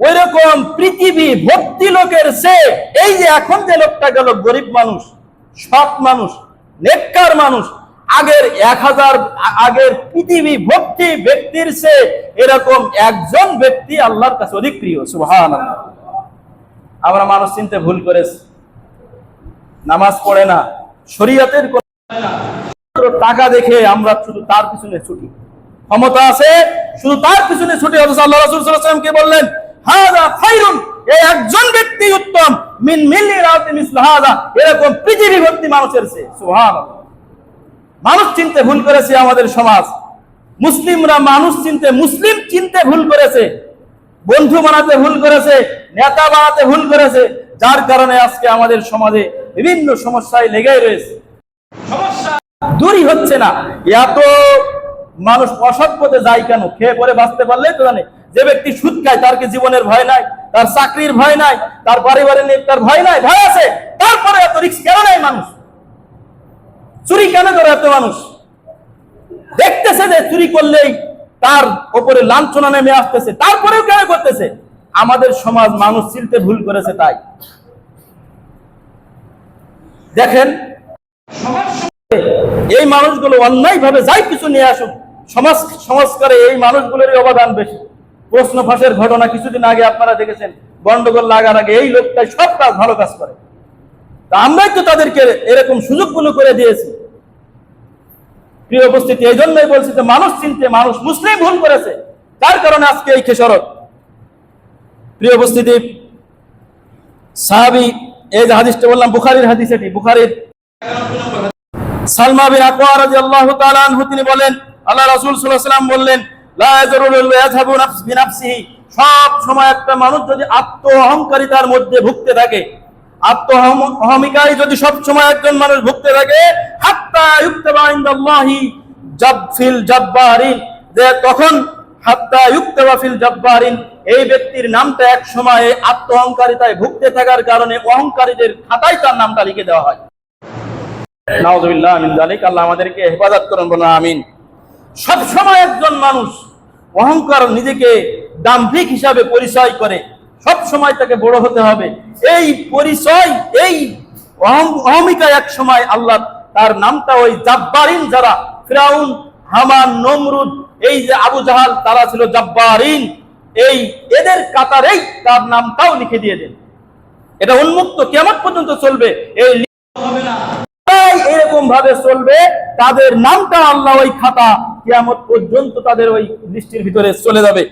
ওইরকম পৃথিবী ভর্তি লোকের চেয়ে এই যে এখন যে লোকটা গেল, গরিব মানুষ, সৎ মানুষ, নেককার মানুষ, আগের পৃথিবী ভর্তি ব্যক্তির চেয়ে এরকম একজন ব্যক্তি আল্লাহর কাছে অধিক প্রিয়। সুবহানাল্লাহ। আমরা মানুষ চিনতে ভুল করেছি, নামাজ পড়ে না, শরীয়তের টাকা দেখে আমরা শুধু তার পিছনে ছুটি, ক্ষমতা আছে শুধু তার পিছনে ছুটি। অথচ আল্লাহ রাসূল সাল্লাল্লাহু আলাইহি ওয়াসাল্লাম কে বললেন, হাযা খায়রুন, এই একজন ব্যক্তি উত্তম, মিন মিলইল আরদি মিসলু হাযা, এরকম পৃথিবী ভর্তি মানুষের চেয়ে। সুবহানাল্লাহ। মানুষ চিনতে ভুল করেছে আমাদের সমাজ। মুসলিমরা মানুষ চিনতে, মুসলিম চিনতে ভুল করেছে, বন্ধু বানাতে ভুল করেছে, নেতা বানাতে ভুল করেছে, যার কারণে আজকে আমাদের সমাজে বিভিন্ন সমস্যায় লেগেই রয়েছে। সমস্যা দূরই হচ্ছে না। এত মানুষ অসৎ পথে যায় কেন? খেয়ে পরে বাঁচতে পারলেই তো জানে। যে ব্যক্তি সুদ খায় তার কি জীবনের ভয় নাই? তার চাকরির ভয় নাই? তার পারিবারিক তার ভয় নাই? ভয় আছে, তারপরে এত রিস্ক কেন নেয় মানুষ? চুরি কেন করে এত মানুষ? দেখতেছে যে চুরি করলেই তার উপরে লাঞ্ছনা নেমে আসতেছে, তারপরেও কেন করতেছে? আমাদের সমাজ মানুষ চিনতে ভুল করেছে। তাই দেখেন, এই মানুষগুলো অন্যায় ভাবে যাই কিছু নিয়ে আসুক, সমাজ সংস্কারে এই মানুষগুলোরই অবদান বেশি। প্রশ্ন ফাঁসের ঘটনা কিছুদিন আগে আপনারা দেখেছেন, গন্ডগোল লাগার আগে এই লোকটাই সব কাজ ভালো কাজ করে। তা আমরাই তো তাদেরকে এরকম সুযোগগুলো করে দিয়েছি। প্রিয় উপস্থিতি, এই জন্যই বলছি যে মানুষ চিনতে মানুষ মুসলিম ভুল করেছে, তার কারণে আজকে এই খেসারত। প্রিয় উপস্থিতি, সাহাবী, এই যে হাদিসটা বললাম বুখারীর হাদিস, এটি বুখারীর সালমা বিন আকওয়া রাদিয়াল্লাহু তাআলা আনহু, তিনি বলেন আল্লাহ রাসূল সাল্লাল্লাহু আলাইহি ওয়াসাল্লাম বললেন, লা ইয়াজরুল ইয়াযহাবু নাফস বিনাফসিহি, সব সময় একটা মানুষ যদি আত্ম অহংকারিতার মধ্যে ভুগতে থাকে, আত্ম অহমিকায় যদি সব সময় একজন মানুষ ভুগতে থাকে, হাত্তা ইউক্তাবা ইনদাল্লাহি জাবফিল জাব্বারিন, যে তখন হাত্তা ইউক্তাবা ফিল জাব্বারিন, এই ব্যক্তির নামটা এক সময় আত্ম অহংকারিতায় ভুগতে থাকার কারণে অহংকারীদের খাতায় তার নামটা লিখে দেওয়া হয়। নাউযুবিল্লাহ মিন যালিক। আল্লাহ আমাদেরকে হেফাজত করুন, বলুন আমিন। সব সময় একজন মানুষ অহংকার, নিজেকে দাম্ভিক হিসাবে পরিচয় করে, সব সময় তাকে বড় হতে হবে, এই পরিচয়, এই অহমিকা এক সময় আল্লাহ তার নামটা ওই জাব্বারিন, যারা ফিরাউন, হামান, নমরুদ, এই যে আবু জাহাল, তারা ছিল জাব্বারিন, এই এদের কাতারেই তার নামটাও লিখে দিয়ে দেন। এটা উন্মুক্ত কিয়ামত পর্যন্ত চলবে, এই হবে না, এরকম ভাবে চলবে, তাদের নামটা আল্লাহ ওই খাতা কিয়ামত পর্যন্ত তাদের ওই লিস্টের ভিতরে চলে যাবে।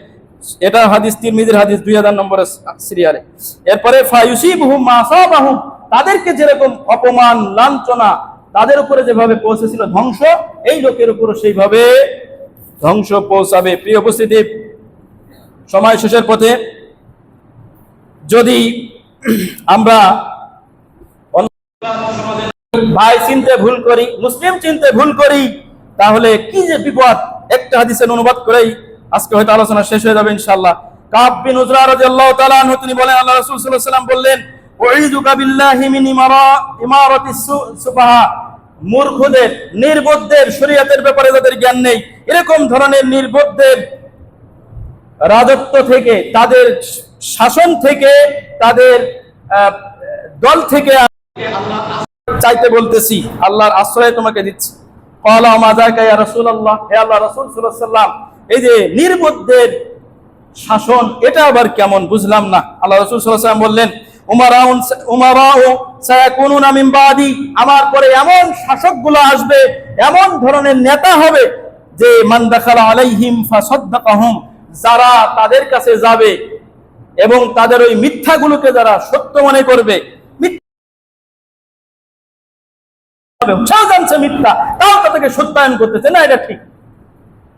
এটা হাদিস, তিরমিজির হাদিস 2000 নম্বরের সিরিয়ালে। এরপরে ফায়ুসিবহুম মা আসাবাহুম, তাদেরকে যেরকম অপমান লাঞ্ছনা তাদের উপরে যেভাবে পৌঁছেছিল ধ্বংস, এই লোকের উপর সেইভাবে ধ্বংস পৌঁছাবে। প্রিয় উপস্থিতি, সময় শেষের পথে, যদি আমরা ভাই চিনতে ভুল করি, মুসলিম চিনতে ভুল করি, তাহলে কি যে বিপদ। একটা হাদিসের অনুবাদ করেই আজকে হয়তো আলোচনা শেষ হয়ে যাবে ইনশাআল্লাহ। কাব বিন উজরা রাদিয়াল্লাহু তাআলা আনহু, তিনি বলেন আল্লাহ রাসূল সাল্লাল্লাহু আলাইহি ওয়াসাল্লাম বললেন, উইযুকা বিল্লাহি মিন ইমারাতিস সুফাহা, মূর্খদের, নির্বোধদের, শরীয়তের ব্যাপারে যাদের জ্ঞান নেই, এরকম ধরনের নির্বোধদের রাজত্ব থেকে, তাদের শাসন থেকে, তাদের দল থেকে আল্লাহ চাইতে বলতেছি, আল্লাহর আশ্রয় তোমাকে দিচ্ছি। ক্বালা মা যাকা ইয়া রাসূলুল্লাহ, হে আল্লাহর রাসূল সাল্লাল্লাহু আলাইহি ওয়াসাল্লাম, এই যে নির্বোধদের শাসন, এটা আবার কেমন? বুঝলাম না। আল্লাহ রাসূল সাল্লাল্লাহু আলাইহি ওয়াসাল্লাম বললেন, উমারাউ সায়াকুনুনা মিন বাদি, আমার পরে এমন শাসকগুলো আসবে, এমন ধরনের নেতা হবে যে মান দাখালা আলাইহিম ফাসাদ্দাকাহুম, যারা তাদের কাছে যাবে এবং তাদের ওই মিথ্যাগুলোকে যারা সত্য মনে করবে, জানছে মিথ্যা, তাও তাদেরকে সত্যায়ন করতেছে না, এটা ঠিক,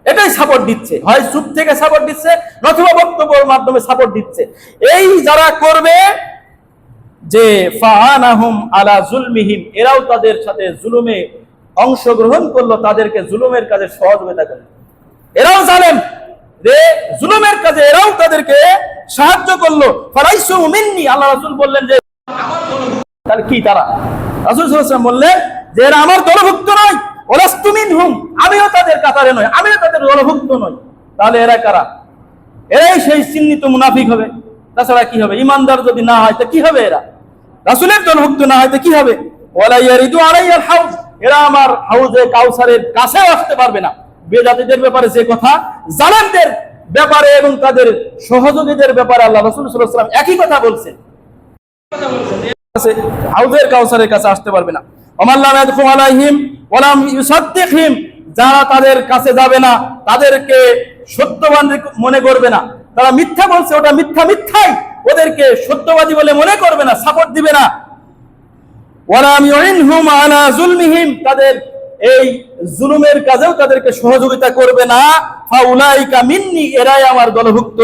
এটাই সাপোর্ট দিচ্ছে, হয় চুপ থেকে সাপোর্ট দিচ্ছে, নতুবা বক্তব্যের মাধ্যমে সাপোর্ট দিচ্ছে। এই যারা করবে যে ফাআনাহুম আলা জুলমিহিম, এরাও তাদের সাথে জুলুমে অংশগ্রহণ করলো, তাদেরকে জুলুমের কাজে সহযোগিতা করলো, এরাও জানেন যে জুলুমের কাজে এরাও তাদেরকে সাহায্য করলো। ফালাইসু মিন্নি, আল্লাহ রাসূল বললেন যে তাহলে কি তারা? রাসূল সাল্লাল্লাহু আলাইহি ওয়াসাল্লাম বললেন যে এরা আমার দলভুক্ত নয়, ওয়ালাস্তু মিনহুম, আমিও তাদের কাতারে নই, আমিও তাদের দলভুক্ত নই। তাহলে এরা কারা? এরাই সেই চিহ্নিত মুনাফিক হবে, তাছাড়া কি হবে? ইমানদার যদি না হয় তা কি হবে? এরা রাসূলের দলভুক্ত না হয় তা কি হবে? ওয়ালা ইয়ারিদু আলাইয়াল হাউজ, এরা আমার হাউজে কাউসারের কাছেও আসতে পারবে না। বেজাতিদের ব্যাপারে যে কথা, জালেমদের ব্যাপারে এবং তাদের সহযোগীদের ব্যাপারে আল্লাহ রাসূল সাল্লাল্লাহু আলাইহি ওয়াসাল্লাম একই কথা বলছেন, হাউজের কাউসারের কাছে আসতে পারবে না। ওমাল্লাম ইয়াদখুল আলাইহিম ওয়ালাম ইউসাদ্দিকহিম, যারা তাদের কাছে যাবে না, তাদেরকে সত্যবাদী মনে করবে না, তারা মিথ্যা বলছে, ওটা মিথ্যা মিথ্যাই, ওদেরকে সত্যবাদী বলে মনে করবে না, সাপোর্ট দিবে না। ওয়ালাম ইউইনহুম আলা জুলমিহিম, তাদের এই জুলুমের কাজেও তাদেরকে সহযোগিতা করবে না। ফাউলাইকা মিন্নি, এরাই আমার দলভুক্ত।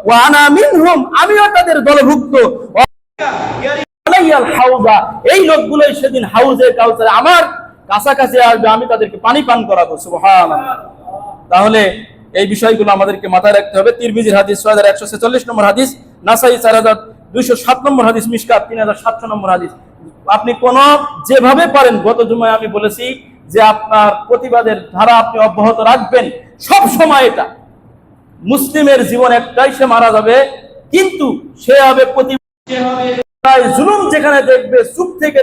ওয়া আনা মিনহুম, আমিও তাদের দলভুক্ত। আলাইয়াল হাউজা, এই লোকগুলোই সেদিন হাউজে কাউসারে আমার কাছাকাছি আসবে, আমি তাদেরকে পানি পান করাবো। সুবহানাল্লাহ। তাহলে এই বিষয়গুলো আমাদেরকে মাথায় রাখতে হবে। তিরমিজির হাদিস 6146 নম্বর হাদিস, নাসাই 4207 নম্বর হাদিস, মিশকাত 3700 নম্বর হাদিস। আপনি কোন যেভাবে পারেন, গত জুমায় আমি বলেছি যে আপনার প্রতিবাদের ধারা আপনি অব্যাহত রাখবেন সব সময়। এটা মুসলিমের জীবন একটাই, সে মারা যাবে, কিন্তু সে হবে জুলুম যেখানে দেখবে চুপ থেকে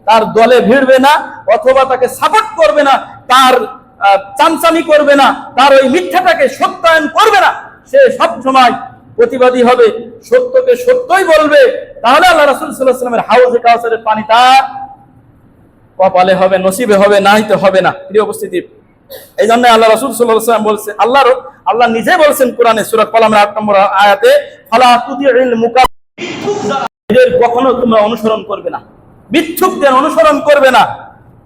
তার দলে ভিড়বে না, অথবা তাকে সাপোর্ট করবে না, তার চামচামি করবে না, তার ওই মিথ্যাটাকে সত্যায়ন করবে না। সে সব সময় প্রতিবাদী হবে, সত্যকে সত্যই বলবে। তাহলে আল্লাহ রাসূল সাল্লাল্লাহু আলাইহি ওয়াসাল্লামের হাউজে কাউসারের পানি তার কপালে হবে, নসিবে হবে, নাইতে হবে না। প্রিয় উপস্থিতি, এই জন্য আল্লাহ রাসূল সাল্লাল্লাহু আলাইহি ওয়াসাল্লাম বলছেন, আল্লাহ নিজে বলছেন কোরআনে সূরা কলামের 8 নম্বর আয়াতে, ফালা তুতিউল মুকাদ্দিবিন, কখনো তোমরা অনুসরণ করবে না, মিথ্যুকদের অনুসরণ করবে না।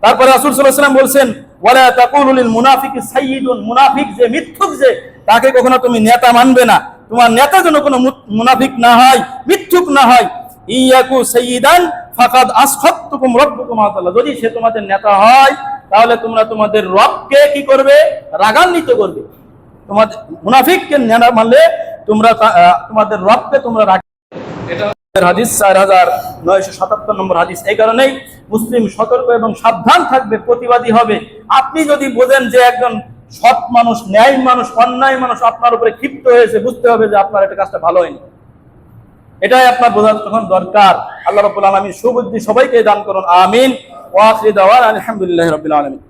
তারপরে রাসূল সাল্লাল্লাহু আলাইহি ওয়াসাল্লাম বলছেন, ওয়ালা তাকুলু লিল মুনাফিকি সাইয়্যিদুন, মুনাফিক যে, মিথ্যুক যে, তাকে কখনো তুমি নেতা মানবে না। তোমার নেতা যেন কোনো মুনাফিক না হয়, মিথ্যুক না হয়। ইয়াকু সাইয়্যিদান ফাকাদ আসখাতুকুম রাব্বুকুম আযাল্লাহ, যদি সে তোমাদের নেতা হয় তাহলে তোমরা তোমাদের রবকে কি করবে? রাগান্বিত করবে। তোমাদের মুনাফিককে নেতা মানলে তোমরা তোমাদের রবকে তোমরা রাগাবে। এটা হাদিস 4977 নম্বর হাদিস। এই কারণেই মুসলিম সতর্ক এবং সাবধান থাকবে, প্রতিবাদী হবে। আপনি যদি বোঝেন যে একজন সৎ মানুষ, ন্যায় মানুষ, অন্যায় মানুষ আপনার উপরে ক্ষিপ্ত হয়েছে, বুঝতে হবে যে আপনার এটা কাজটা ভালো হয়নি। এটাই আপনার বোঝার তখন দরকার। আল্লাহ রাব্বুল আলামিন সুবুদ্ধি সবাইকে দান করুন, আমিন। ওয়া আখিরু দাওয়ানা আলহামদুলিল্লাহি রাব্বিল আলামিন।